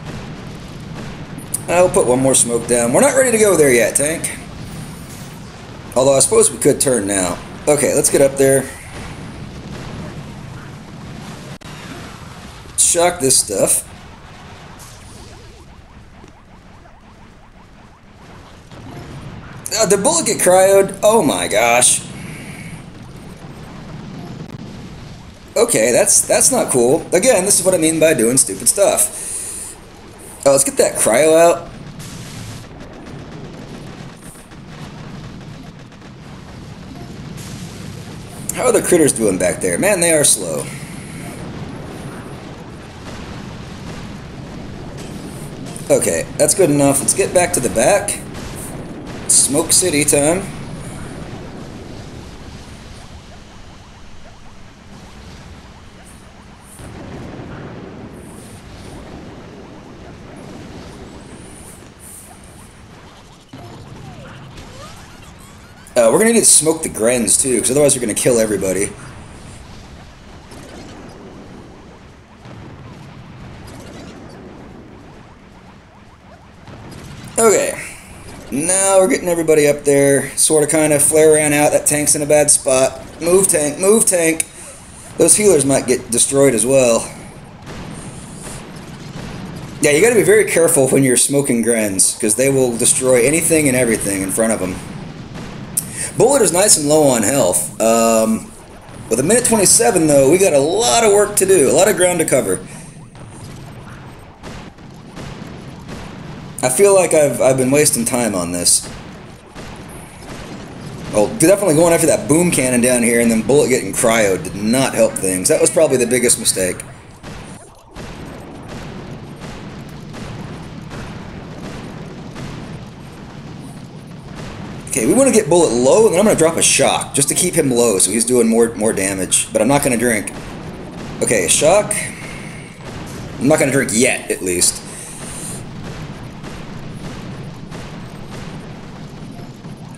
I'll put one more smoke down. We're not ready to go there yet, tank. Although I suppose we could turn now. Okay, let's get up there. Shock this stuff. Did Bullet get cryoed? Oh my gosh. Okay, that's not cool. Again, this is what I mean by doing stupid stuff. Oh, let's get that cryo out. How are the critters doing back there? Man, they are slow. Okay, that's good enough. Let's get back to the back. Smoke City time. We're going to need to smoke the Grens too, because otherwise we're going to kill everybody. Okay. Now we're getting everybody up there. Sort of kind of flare ran out. That tank's in a bad spot. Move tank, move tank. Those healers might get destroyed as well. Yeah, you got to be very careful when you're smoking Grens, because they will destroy anything and everything in front of them. Bullet is nice and low on health. With a minute 27, though, we got a lot of work to do, a lot of ground to cover. I feel like I've been wasting time on this. Oh, definitely going after that boom cannon down here and then Bullet getting cryo did not help things. That was probably the biggest mistake. Okay, we want to get Bullet low, and then I'm going to drop a shock just to keep him low so he's doing more damage. But I'm not going to drink. Okay, shock. I'm not going to drink yet, at least.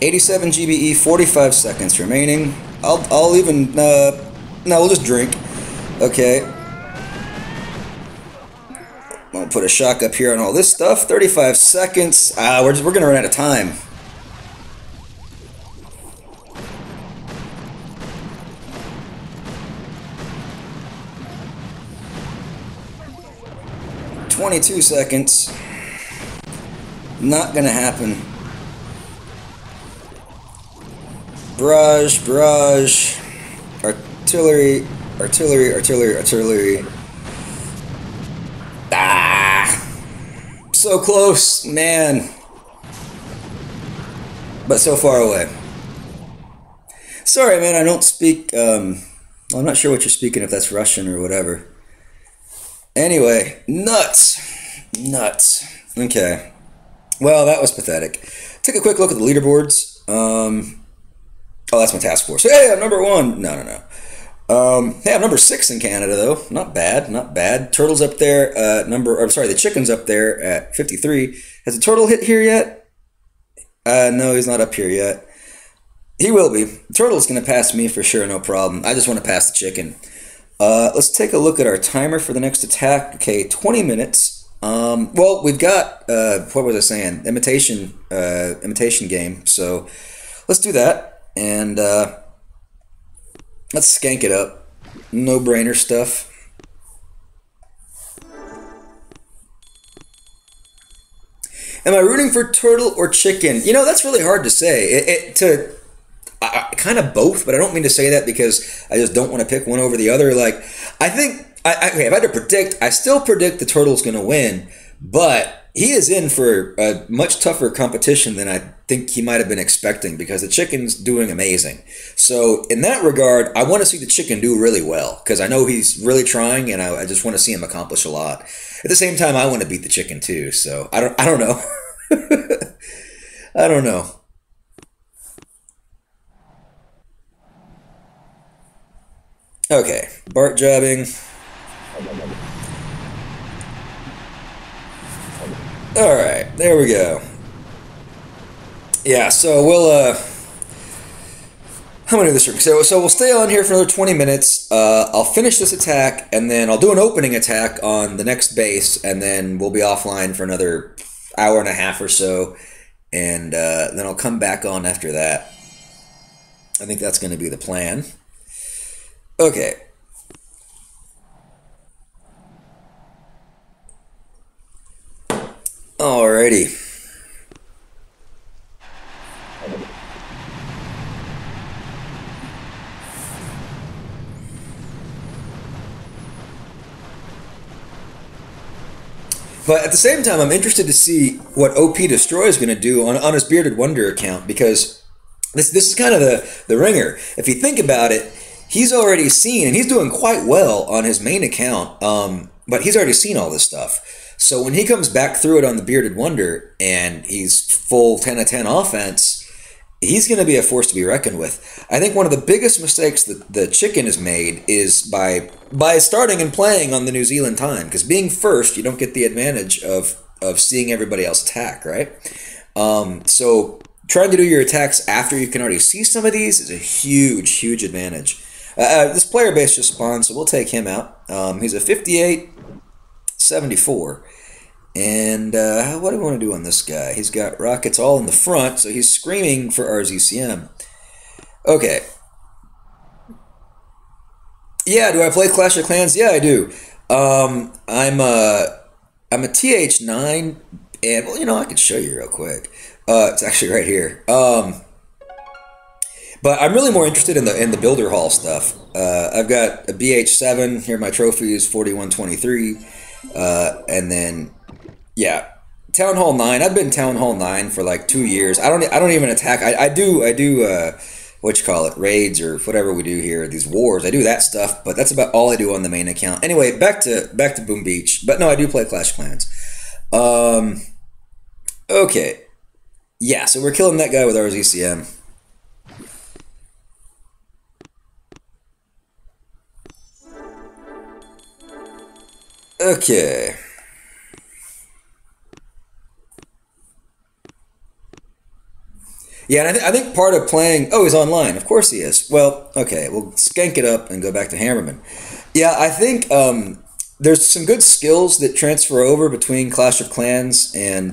$87 GBE, 45 seconds remaining. I'll even, no, we'll just drink. Okay. I'm going to put a shock up here on all this stuff. 35 seconds. We're going to run out of time. $22 seconds. Not gonna happen. Barrage. Our Artillery, artillery, artillery, artillery. Ah! So close, man. But so far away. Sorry, man, I don't speak, I'm not sure what you're speaking, if that's Russian or whatever. Anyway, nuts. Nuts. Okay. Well, that was pathetic. Take a quick look at the leaderboards. Oh, that's my task force. Hey, I'm number one. No, no, no. Hey, I'm number 6 in Canada, though. Not bad, not bad. Turtle's up there, the chicken's up there at 53. Has the turtle hit here yet? No, he's not up here yet. He will be. The turtle's going to pass me for sure, no problem. I just want to pass the chicken. Let's take a look at our timer for the next attack. Okay, 20 minutes. Well, we've got, what was I saying? Imitation game. So let's do that. And let's skank it up. No-brainer stuff. Am I rooting for turtle or chicken? You know, that's really hard to say. Kind of both, but I don't mean to say that because I just don't want to pick one over the other. Like, I think, okay, if I had to predict, I still predict the turtle's going to win, but he is in for a much tougher competition than I think he might have been expecting because the chicken's doing amazing. So in that regard, I want to see the chicken do really well because I know he's really trying, and I just want to see him accomplish a lot. At the same time, I want to beat the chicken too. So I don't know. I don't know. Okay, Bart jobbing. All right, there we go. Yeah, so we'll how many of this? So we'll stay on here for another 20 minutes. I'll finish this attack, and then I'll do an opening attack on the next base, and then we'll be offline for another hour and a half or so, and then I'll come back on after that. I think that's going to be the plan. Okay. Alrighty. But at the same time, I'm interested to see what OP Destroy is going to do on his Bearded Wonder account, because this is kind of the ringer. If you think about it, he's already seen, and he's doing quite well on his main account, but he's already seen all this stuff. So when he comes back through it on the Bearded Wonder and he's full 10 of 10 offense, he's going to be a force to be reckoned with. I think one of the biggest mistakes that the chicken has made is by starting and playing on the New Zealand time, because being first, you don't get the advantage of seeing everybody else attack, right? So trying to do your attacks after you can already see some of these is a huge, huge advantage. This player base just spawned, so we'll take him out. He's a 58, 74. And what do we want to do on this guy? He's got rockets all in the front, so he's screaming for RZCM. Okay. Yeah, do I play Clash of Clans? Yeah, I do. I'm a TH9, and well, you know, I can show you real quick. It's actually right here. But I'm really more interested in the Builder Hall stuff. I've got a BH7 here. My trophy is 4123, and then yeah, Town Hall 9. I've been Town Hall 9 for like 2 years. I don't even attack. I do what you call it, raids or whatever we do here, these wars. I do that stuff, but that's about all I do on the main account. Anyway, back to Boom Beach. But no, I do play Clash of Clans. Okay. Yeah, so we're killing that guy with RZCM. Okay. Yeah, and I think part of playing... Oh, he's online. Of course he is. Well, okay, we'll skank it up and go back to Hammerman. Yeah, I think there's some good skills that transfer over between Clash of Clans and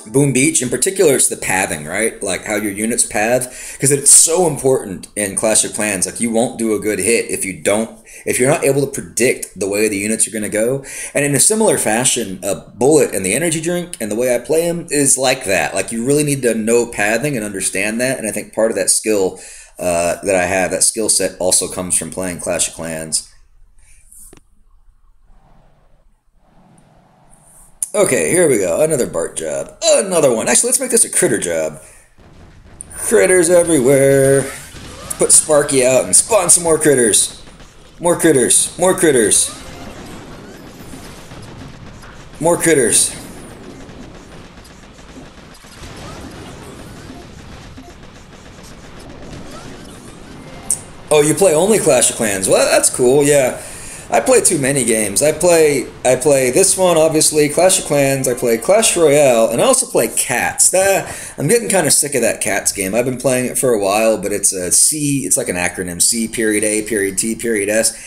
Boom Beach. In particular, it's the pathing, right? Like how your units path, because it's so important in Clash of Clans. Like you won't do a good hit if you're not able to predict the way the units are going to go. And in a similar fashion, a bullet and the energy drink and the way I play them is like that. Like you really need to know pathing and understand that. And I think part of that skill that I have. That skill set also comes from playing Clash of Clans. Okay, here we go. Another Bart job. Another one. Actually, let's make this a critter job. Critters everywhere. Put Sparky out and spawn some more critters. More critters. More critters. More critters. Oh, you play only Clash of Clans? Well, that's cool. Yeah, I play too many games. I play this one, obviously, Clash of Clans. I play Clash Royale, and I also play Cats. I'm getting kind of sick of that Cats game. I've been playing it for a while, but it's a C. It's like an acronym: C period A period T period S.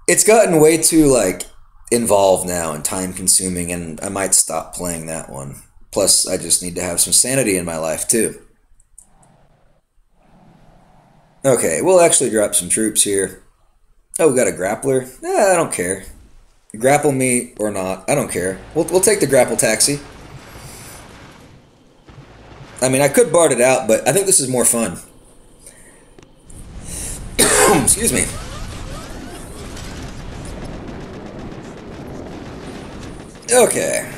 It's gotten way too like involved now and time consuming, and I might stop playing that one. Plus, I just need to have some sanity in my life too. Okay, we'll actually drop some troops here. Oh, we got a grappler. I don't care. Grapple me or not, I don't care. We'll take the grapple taxi. I mean, I could Bard it out, but I think this is more fun. Excuse me. Okay.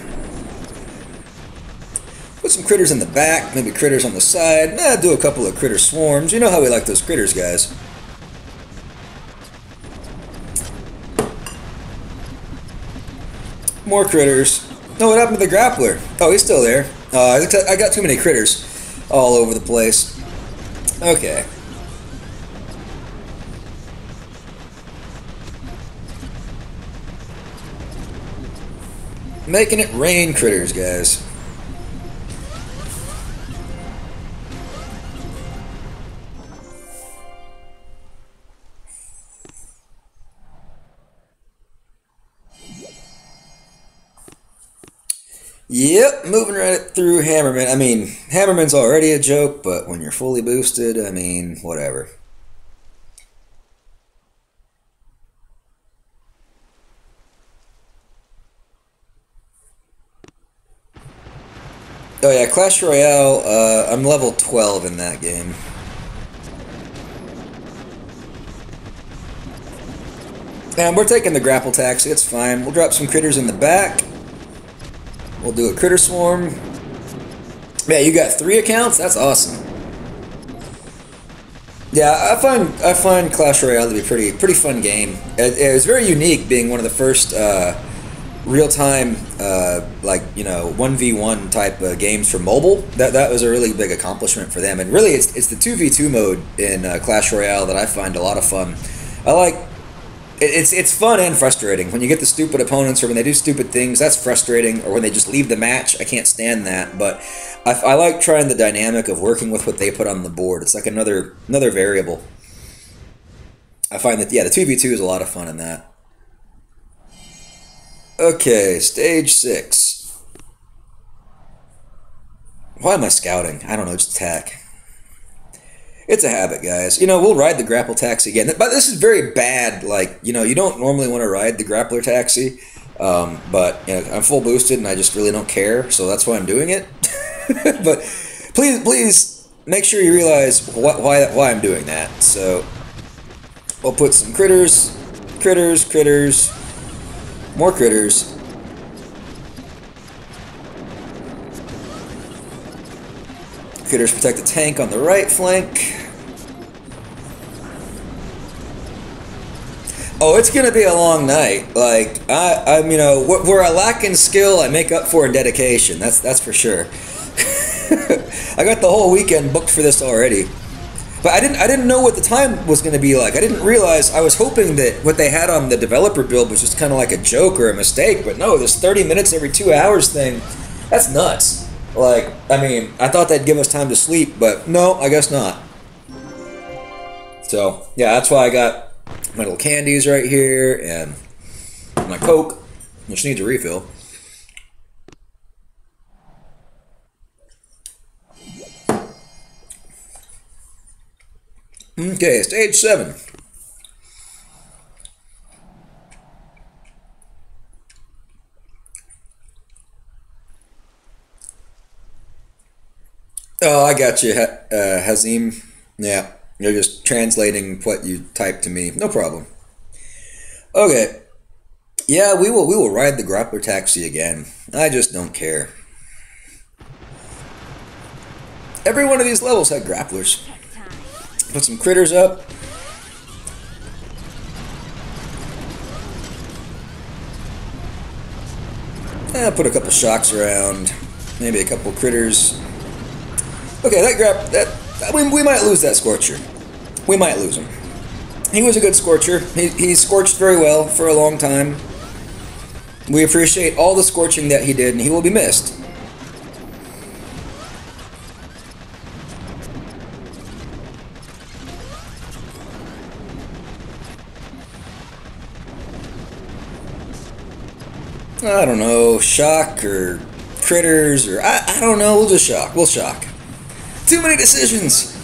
Put some critters in the back, maybe critters on the side. Do a couple of critter swarms. You know how we like those critters, guys. More critters. Oh, what happened to the grappler? Oh, he's still there. I got too many critters all over the place. Okay. Making it rain critters, guys. Yep, moving right through Hammerman. I mean, Hammerman's already a joke, but when you're fully boosted, I mean, whatever. Oh yeah, Clash Royale, I'm level 12 in that game. And we're taking the grapple taxi, it's fine. We'll drop some critters in the back. We'll do a critter swarm. Yeah, you got 3 accounts? That's awesome. Yeah, I find Clash Royale to be pretty fun game. It was very unique, being one of the first real time like 1v1 type games for mobile. That was a really big accomplishment for them. And really, it's the 2v2 mode in Clash Royale that I find a lot of fun. I like it's fun and frustrating when you get the stupid opponents, or when they do stupid things. That's frustrating, or when they just leave the match. I can't stand that. But I like trying the dynamic of working with what they put on the board. It's like another variable. I find that, yeah, the 2v2 is a lot of fun in that. Okay, stage 6. Why am I scouting? I don't know, just attack. It's a habit, guys. We'll ride the grapple taxi again. But this is very bad. Like, you don't normally want to ride the grappler taxi. But I'm full boosted and I just really don't care. So that's why I'm doing it. But please make sure you realize why I'm doing that. So I'll put some critters, more critters. Critters protect the tank on the right flank. Oh, it's gonna be a long night. Like I'm where I lack in skill, I make up for in dedication. That's for sure. I got the whole weekend booked for this already. But I didn't know what the time was going to be like. I didn't realize. I was hoping that what they had on the developer build was just kind of like a joke or a mistake. But no, this 30 minutes every 2 hours thing, that's nuts. Like, I mean, I thought they'd give us time to sleep, but no, I guess not. So, yeah, that's why I got my little candies right here and my Coke, which needs a refill. Okay, stage 7. Oh, I got you, Hazim. Yeah. You're just translating what you typed to me. No problem. Okay. Yeah, we will ride the grappler taxi again. I just don't care. Every one of these levels had grapplers. Put some critters up. Put a couple shocks around. Maybe a couple critters. Okay, we might lose that Scorcher. We might lose him. He was a good Scorcher. He scorched very well for a long time. We appreciate all the scorching that he did, and he will be missed. I don't know, shock or critters or I don't know. We'll just shock. We'll shock. Too many decisions.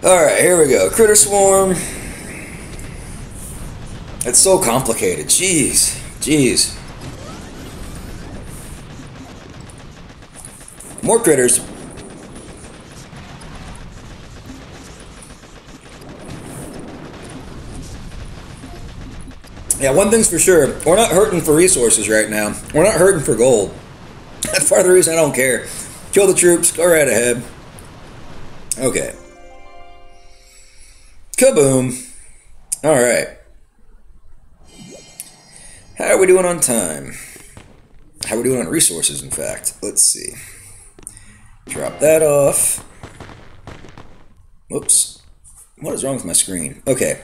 All right, here we go. Critter swarm. It's so complicated. Jeez. More critters. Yeah, one thing's for sure. We're not hurting for resources right now. We're not hurting for gold. That's part of the reason I don't care. Kill the troops. Go right ahead. Okay. Kaboom. All right. How are we doing on time? How are we doing on resources, in fact? Let's see. Drop that off. Whoops. What is wrong with my screen? Okay.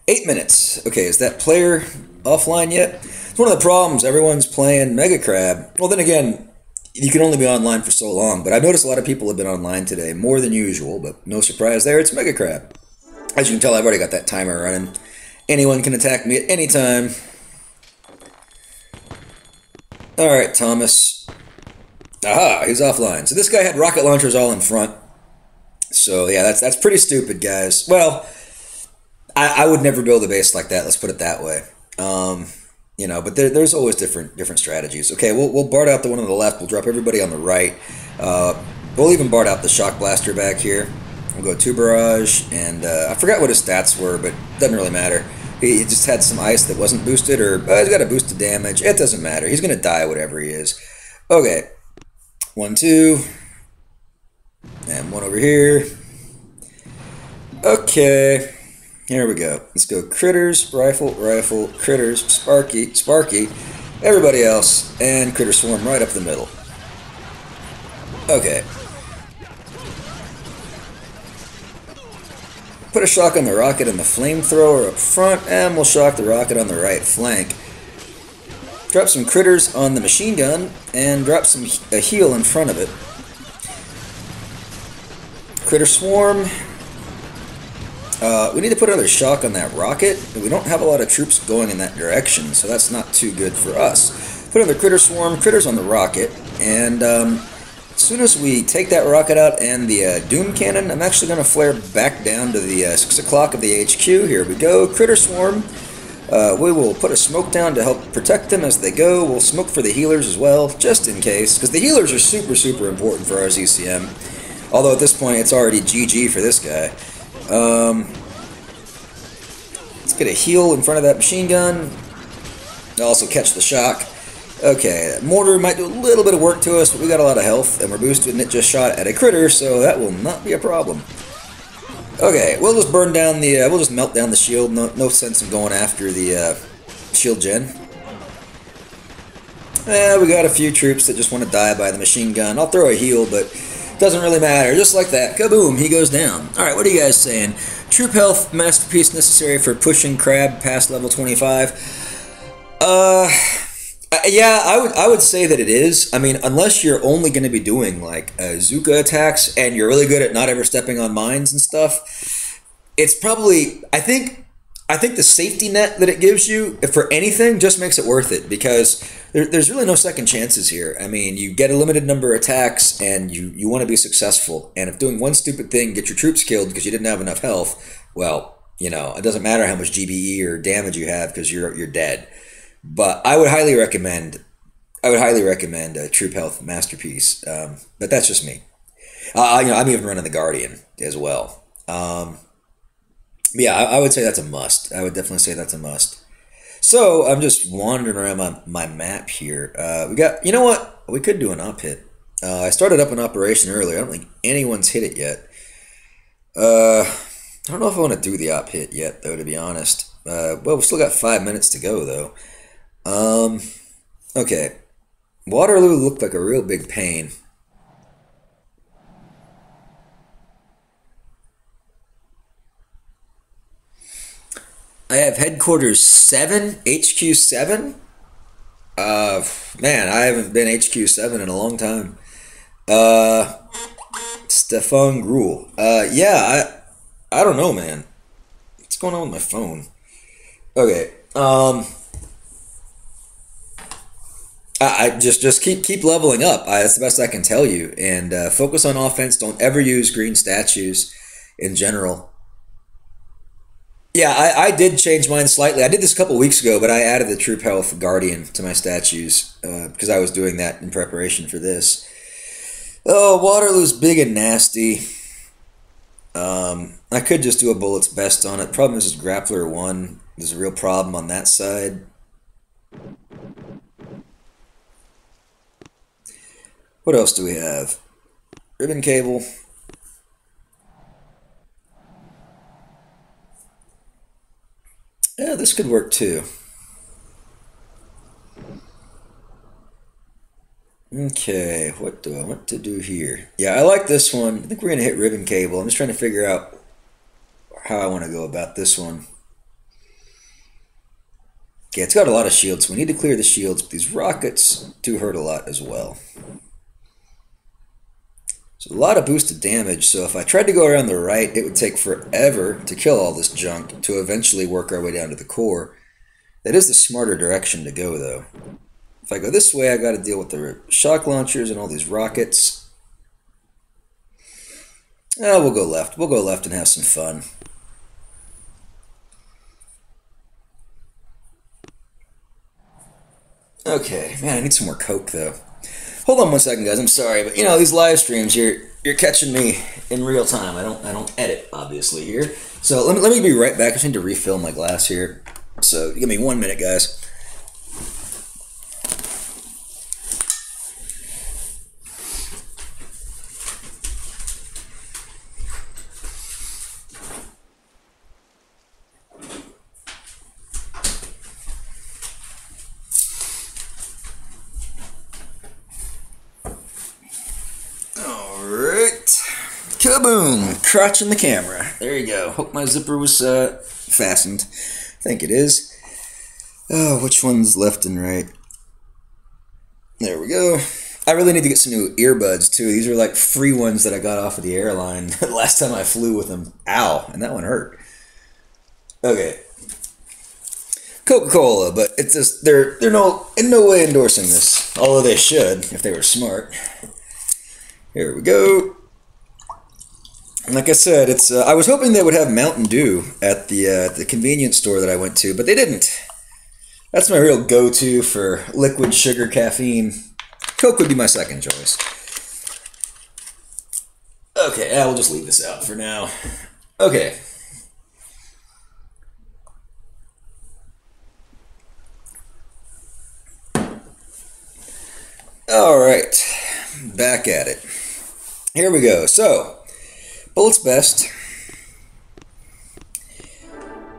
8 minutes. Okay, is that player offline yet? It's one of the problems. Everyone's playing Mega Crab. Well, then again, you can only be online for so long, but I've noticed a lot of people have been online today, more than usual, but no surprise there, it's Mega Crab. As you can tell, I've already got that timer running. Anyone can attack me at any time. Alright, Thomas. Aha, he's offline. So this guy had rocket launchers all in front. So yeah, that's pretty stupid, guys. Well, I would never build a base like that. Let's put it that way. But there's always different strategies. Okay, we'll Bard out the one on the left. We'll drop everybody on the right. We'll even Bard out the Shock Blaster back here. We'll go 2 Barrage, and I forgot what his stats were, but it doesn't really matter. He just had some ice that wasn't boosted, or he's got a boosted damage. It doesn't matter. He's going to die whatever he is. Okay. 1, 2. And one over here. Okay. Here we go. Let's go critters, rifle, critters, Sparky, everybody else, and critter swarm right up the middle. Okay. Put a shock on the rocket and the flamethrower up front, and we'll shock the rocket on the right flank. Drop some critters on the machine gun, and drop a heal in front of it. Critter swarm. We need to put another shock on that rocket. We don't have a lot of troops going in that direction, so that's not too good for us. Put another critter swarm, critters on the rocket, and as soon as we take that rocket out and the Doom Cannon, I'm actually going to flare back down to the 6 o'clock of the HQ. Here we go, critter swarm. We will put a smoke down to help protect them as they go. We'll smoke for the healers as well, just in case, because the healers are super important for our ZCM. Although at this point, it's already GG for this guy. Let's get a heal in front of that machine gun. Also catch the shock. Okay, that mortar might do a little bit of work to us, but we got a lot of health, and we're boosted, and it just shot at a critter, so that will not be a problem. Okay, we'll just burn down the, we'll just melt down the shield. No sense in going after the shield gen. We got a few troops that just want to die by the machine gun. I'll throw a heal, but doesn't really matter. Just like that. Kaboom, he goes down. Alright, what are you guys saying? Troop health masterpiece necessary for pushing Crab past level 25. Yeah, I would say that it is. I mean, unless you're only going to be doing like Zuka attacks and you're really good at not ever stepping on mines and stuff, it's probably, I think the safety net that it gives you, if for anything, just makes it worth it, because there's really no second chances here. I mean, you get a limited number of attacks, and you want to be successful. And if doing one stupid thing, get your troops killed because you didn't have enough health, well, you know, it doesn't matter how much GBE or damage you have because you're dead. But I would highly recommend a troop health masterpiece. But that's just me. I'm even running the Guardian as well. Yeah, I would say that's a must. I would definitely say that's a must. So I'm just wandering around my map here. We got, you know what? We could do an up hit. I started up an operation earlier. I don't think anyone's hit it yet. I don't know if I want to do the op hit yet, though, to be honest. Well, we still got 5 minutes to go, though. Um, okay. Waterloo looked like a real big pain. I have headquarters 7, HQ 7. Uh, Man, I haven't been HQ 7 in a long time. Uh, Stefan Gruel. I don't know, man. What's going on with my phone? Okay. I just keep leveling up. That's the best I can tell you. And focus on offense. Don't ever use green statues in general. Yeah, I did change mine slightly. I did this a couple weeks ago, but I added the Troop Health Guardian to my statues because I was doing that in preparation for this. Oh, Waterloo's big and nasty. I could just do a Bullet's Best on it. Problem is Grappler 1. There's a real problem on that side. What else do we have? Ribbon Cable. Yeah, this could work too. Okay, what do I want to do here? Yeah, I like this one. I think we're going to hit Ribbon Cable. I'm just trying to figure out how I want to go about this one. Okay, it's got a lot of shields. So we need to clear the shields, but these rockets do hurt a lot as well. So a lot of boosted damage, so if I tried to go around the right, it would take forever to kill all this junk to eventually work our way down to the core. That is the smarter direction to go, though. If I go this way, I got to deal with the shock launchers and all these rockets. We'll go left. We'll go left and have some fun. Okay, man, I need some more Coke, though. Hold on one second, guys. I'm sorry, but these live streams, you're catching me in real time. I don't edit obviously here. So let me be right back. I just need to refill my glass here. So give me 1 minute, guys. All right. Kaboom! Crotching the camera. There you go. Hope my zipper was fastened. I think it is. Oh, which one's left and right? There we go. I really need to get some new earbuds too. These are like free ones that I got off of the airline the last time I flew with them. Ow, and that one hurt. Okay. Coca-Cola, but it's just they're no in no way endorsing this. Although they should if they were smart. Here we go. Like I said, it's. I was hoping they would have Mountain Dew at the convenience store that I went to, but they didn't. That's my real go-to for liquid sugar caffeine. Coke would be my second choice. Okay, we'll just leave this out for now. Okay. All right, back at it. Here we go. So, Bullet's Best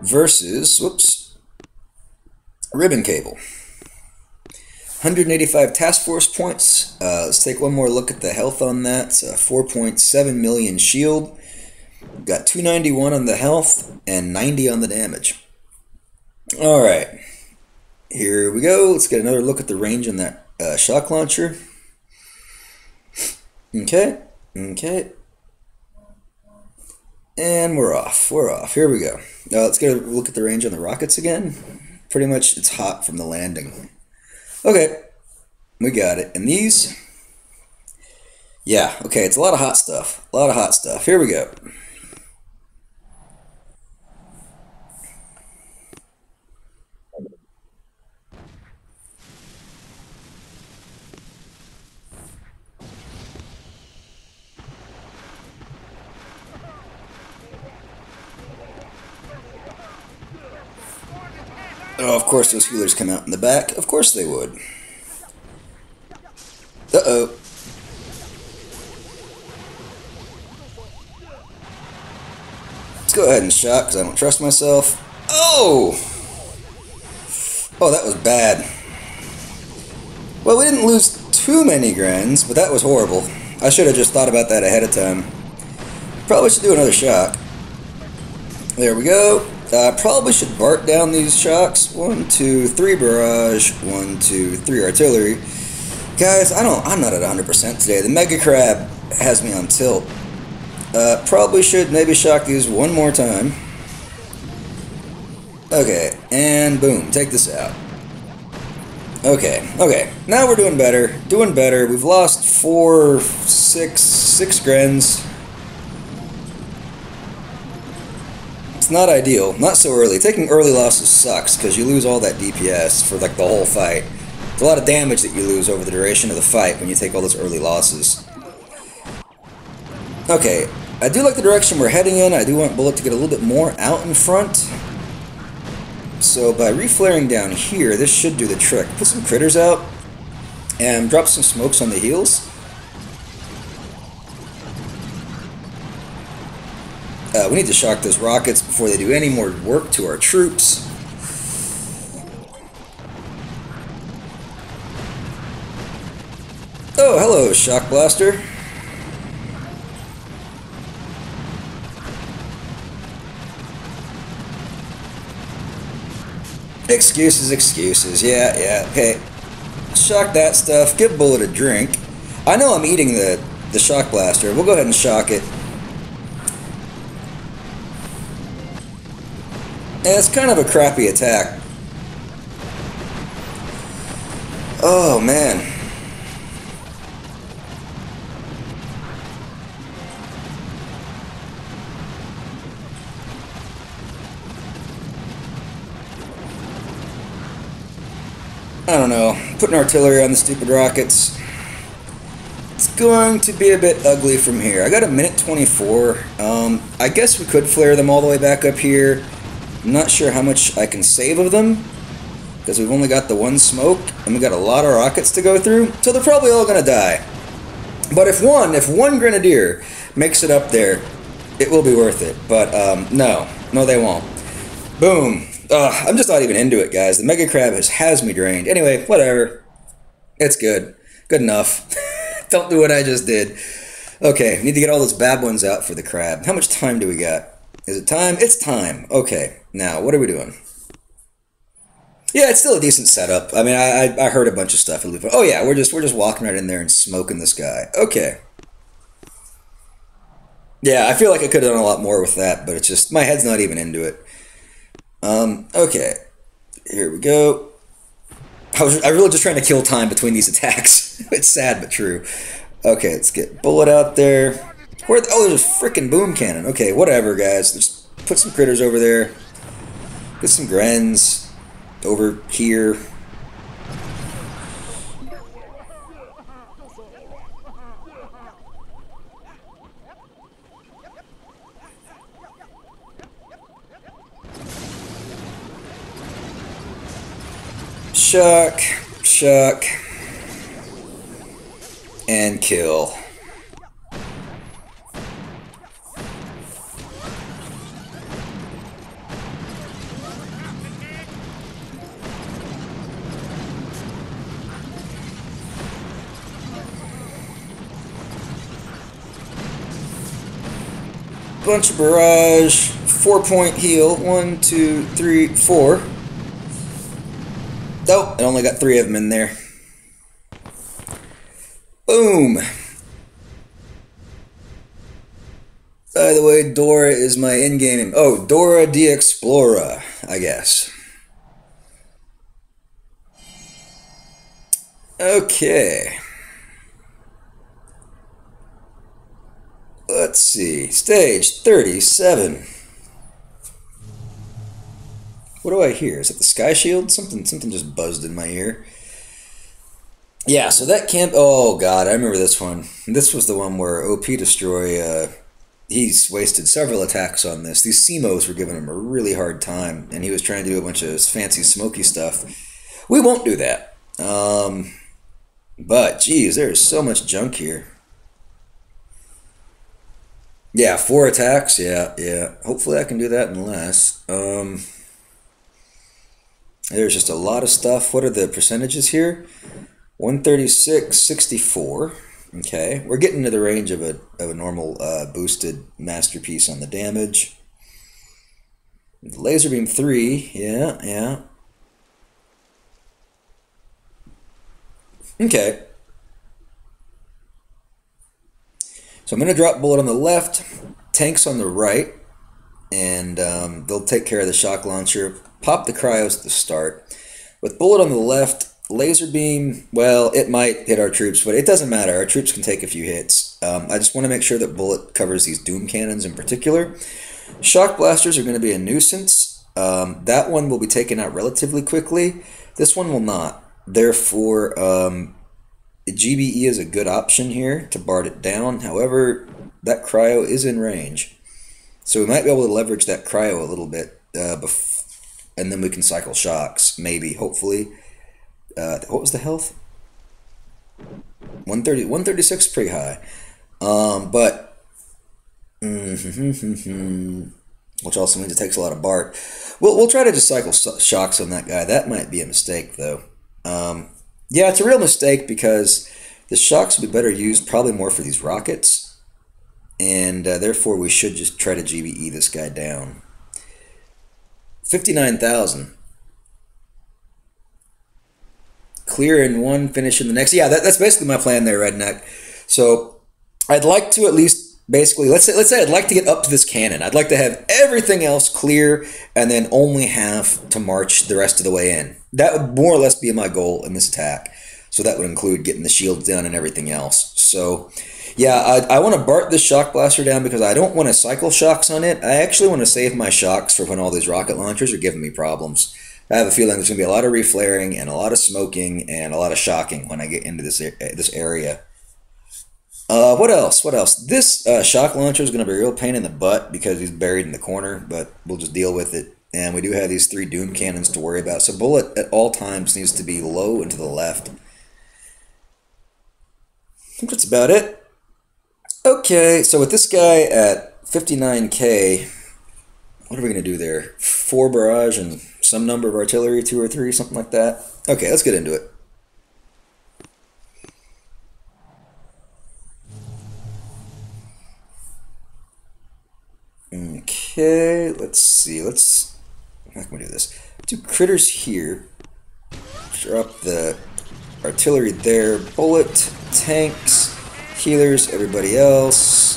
versus, Ribbon Cable. 185 task force points. Let's take one more look at the health on that. It's a 4.7 million shield. Got 291 on the health and 90 on the damage. All right, here we go. Let's get another look at the range on that shock launcher. Okay. And we're off. We're off. Here we go. Let's get a look at the range on the rockets again. Pretty much it's hot from the landing. Okay. We got it. And these? Yeah. Okay. It's a lot of hot stuff. A lot of hot stuff. Here we go. Oh, of course those healers come out in the back. Of course they would. Uh-oh. Let's go ahead and shock because I don't trust myself. Oh! Oh, that was bad. Well, we didn't lose too many Grens, but that was horrible. I should have just thought about that ahead of time. Probably should do another shock. There we go. Probably should Bart down these shocks. 1, 2, 3 barrage. 1, 2, 3 artillery. Guys, I'm not at 100% today. The Mega Crab has me on tilt. Probably should maybe shock these one more time. Okay, and boom, take this out. Okay, now we're doing better. Doing better. We've lost 6 Grens. It's not ideal. Not so early. Taking early losses sucks because you lose all that DPS for like the whole fight. It's a lot of damage that you lose over the duration of the fight when you take all those early losses. Okay, I do like the direction we're heading in. I do want Bullet to get a little bit more out in front. So by reflaring down here, this should do the trick. Put some critters out and drop some smokes on the heels. We need to shock those rockets before they do any more work to our troops. Oh, hello, Shock Blaster. Excuses. Yeah, okay. Shock that stuff. Give Bullet a drink. I know I'm eating the Shock Blaster. We'll go ahead and shock it. Yeah, it's kind of a crappy attack. Oh, man. I don't know. Putting artillery on the stupid rockets. It's going to be a bit ugly from here. I got a minute 24. I guess we could flare them all the way back up here. I'm not sure how much I can save of them, because we've only got the one smoke, and we've got a lot of rockets to go through, so they're probably all going to die. But if one Grenadier makes it up there, it will be worth it. But no, they won't. Boom. I'm just not even into it, guys. The Mega Crab has me drained. Anyway, whatever. It's good. Good enough. Don't do what I just did. Okay, need to get all those bad ones out for the crab. How much time do we got? Is it time? It's time. Okay, now, what are we doing? Yeah, it's still a decent setup. I mean, I heard a bunch of stuff. Oh yeah, we're just walking right in there and smoking this guy. Okay. Yeah, I feel like I could have done a lot more with that, but it's just, my head's not even into it. Okay. Here we go. I really just trying to kill time between these attacks. It's sad but true. Okay, let's get Bullet out there. Oh, there's a freaking boom cannon. Okay, whatever, guys. Just put some critters over there. Get some Grens over here. Shock, and kill. Bunch of barrage, 4-point heal, 1, 2, 3, 4. Oh, I only got 3 of them in there. Boom. By the way, Dora is my in-game. Oh, Dora the Explorer, I guess. Okay. Let's see. Stage 37. What do I hear? Is it the Sky Shield? Something just buzzed in my ear. Yeah, so that camp... Oh, God, I remember this one. This was the one where OP Destroy he's wasted several attacks on this. These Semos were giving him a really hard time, and he was trying to do a bunch of fancy smoky stuff. We won't do that. But, geez, there's so much junk here. Yeah, 4 attacks. Yeah. Hopefully I can do that in less. There's just a lot of stuff. What are the percentages here? 136, 64. Okay, we're getting to the range of a normal boosted masterpiece on the damage. Laser beam 3. Yeah. Okay. So I'm going to drop bullet on the left, tanks on the right, and they'll take care of the shock launcher. Pop the cryos at the start. With bullet on the left, laser beam, well, it might hit our troops, but it doesn't matter. Our troops can take a few hits. I just want to make sure that bullet covers these doom cannons in particular. Shock blasters are going to be a nuisance. That one will be taken out relatively quickly. This one will not. Therefore, GBE is a good option here to BART it down. However, that cryo is in range. So we might be able to leverage that cryo a little bit, and then we can cycle shocks, maybe, hopefully. What was the health? 130, 136 is pretty high. But, which also means it takes a lot of BART. We'll try to just cycle shocks on that guy. That might be a mistake, though. Yeah, it's a real mistake because the shocks would be better used probably more for these rockets. And therefore, we should just try to GBE this guy down. 59,000. Clear in one, finish in the next. Yeah, that's basically my plan there, Redneck. So I'd like to at least basically, let's say I'd like to get up to this cannon. I'd like to have everything else clear and then only have to march the rest of the way in. That would more or less be my goal in this attack. So that would include getting the shields down and everything else. So yeah, I want to BART this shock blaster down because I don't want to cycle shocks on it. I actually want to save my shocks for when all these rocket launchers are giving me problems. I have a feeling there's going to be a lot of reflaring and a lot of smoking and a lot of shocking when I get into this area. What else? This shock launcher is going to be a real pain in the butt because he's buried in the corner, but we'll just deal with it. And we do have these 3 doom cannons to worry about. So bullet at all times needs to be low and to the left. I think that's about it. Okay, so with this guy at 59k, what are we going to do there? 4 barrage and some number of artillery, 2 or 3, something like that. Okay, let's get into it. Okay, let's see. How can we do this? 2 critters here. Drop the artillery there. Bullet, tanks, healers, everybody else.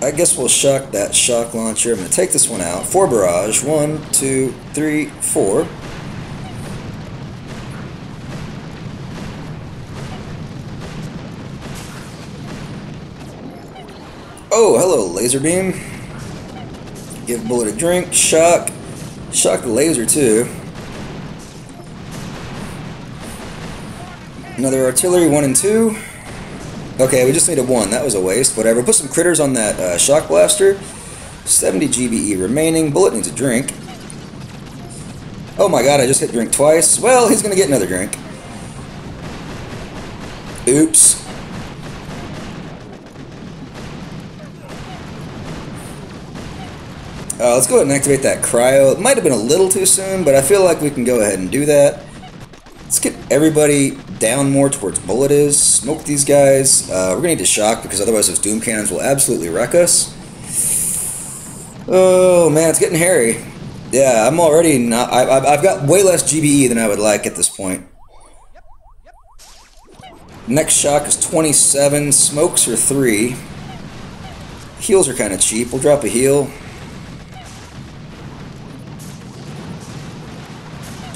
I guess we'll shock that shock launcher. I'm going to take this one out. 4 barrage. 1, 2, 3, 4. Oh, hello, laser beam. Give bullet a drink. Shock. Shock the laser, too. Another artillery, 1 and 2. Okay, we just needed 1. That was a waste. Whatever. Put some critters on that shock blaster. 70 GBE remaining. Bullet needs a drink. Oh my god, I just hit drink twice. Well, he's going to get another drink. Oops. Let's go ahead and activate that cryo. It might have been a little too soon, but I feel like we can go ahead and do that. Let's get everybody down more towards bullet is. Smoke these guys. We're going to need to shock because otherwise those doom cannons will absolutely wreck us. Oh man, it's getting hairy. Yeah, I'm already not... I've got way less GBE than I would like at this point. Next shock is 27. Smokes are 3. Heals are kind of cheap. We'll drop a heal.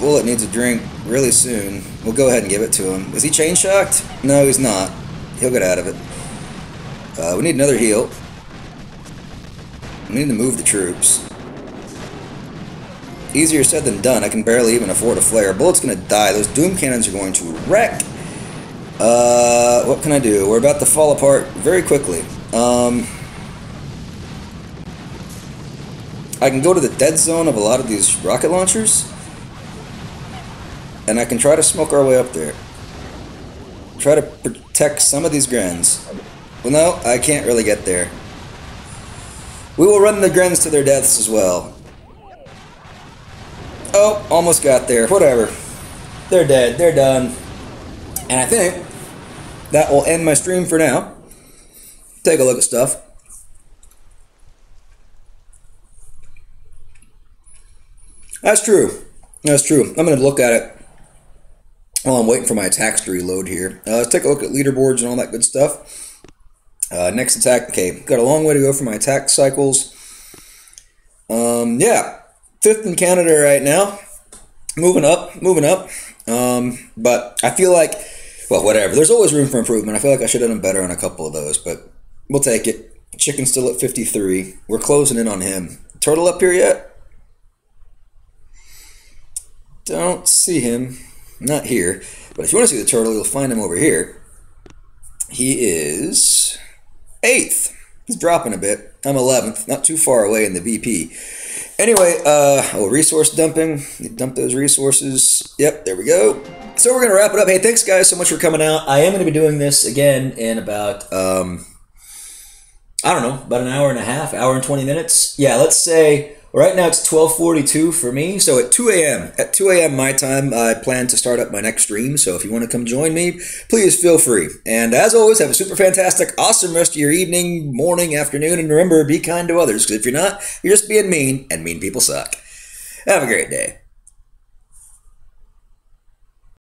Bullet needs a drink really soon. We'll go ahead and give it to him. Is he chain shocked? No, he's not. He'll get out of it. We need another heal. We need to move the troops. Easier said than done. I can barely even afford a flare. Bullet's going to die. Those doom cannons are going to wreck What can I do? We're about to fall apart very quickly. I can go to the dead zone of a lot of these rocket launchers, and I can try to smoke our way up there. Try to protect some of these Grens. Well, no, I can't really get there. We will run the Grens to their deaths as well. Oh, almost got there. Whatever. They're dead. They're done. And I think that will end my stream for now. Take a look at stuff. That's true. That's true. I'm going to look at it while I'm waiting for my attacks to reload here. Let's take a look at leaderboards and all that good stuff. Next attack. Okay, got a long way to go for my attack cycles. Yeah, 5th in Canada right now. Moving up, moving up. But I feel like, well, whatever. There's always room for improvement. I feel like I should have done better on a couple of those, but we'll take it. Chicken's still at 53. We're closing in on him. Turtle up here yet? Don't see him. Not here. But if you want to see the turtle, you'll find him over here. He is 8th. He's dropping a bit. I'm 11th. Not too far away in the VP. Anyway, resource dumping. Dump those resources. Yep, there we go. So we're going to wrap it up. Hey, thanks, guys, so much for coming out. I am going to be doing this again in about, I don't know, about an hour and a half, hour and 20 minutes. Yeah, let's say... Right now it's 12:42 for me, so at 2 a.m. At 2 a.m. my time, I plan to start up my next stream, so if you want to come join me, please feel free. And as always, have a super fantastic, awesome rest of your evening, morning, afternoon, and remember, be kind to others, because if you're not, you're just being mean, and mean people suck. Have a great day.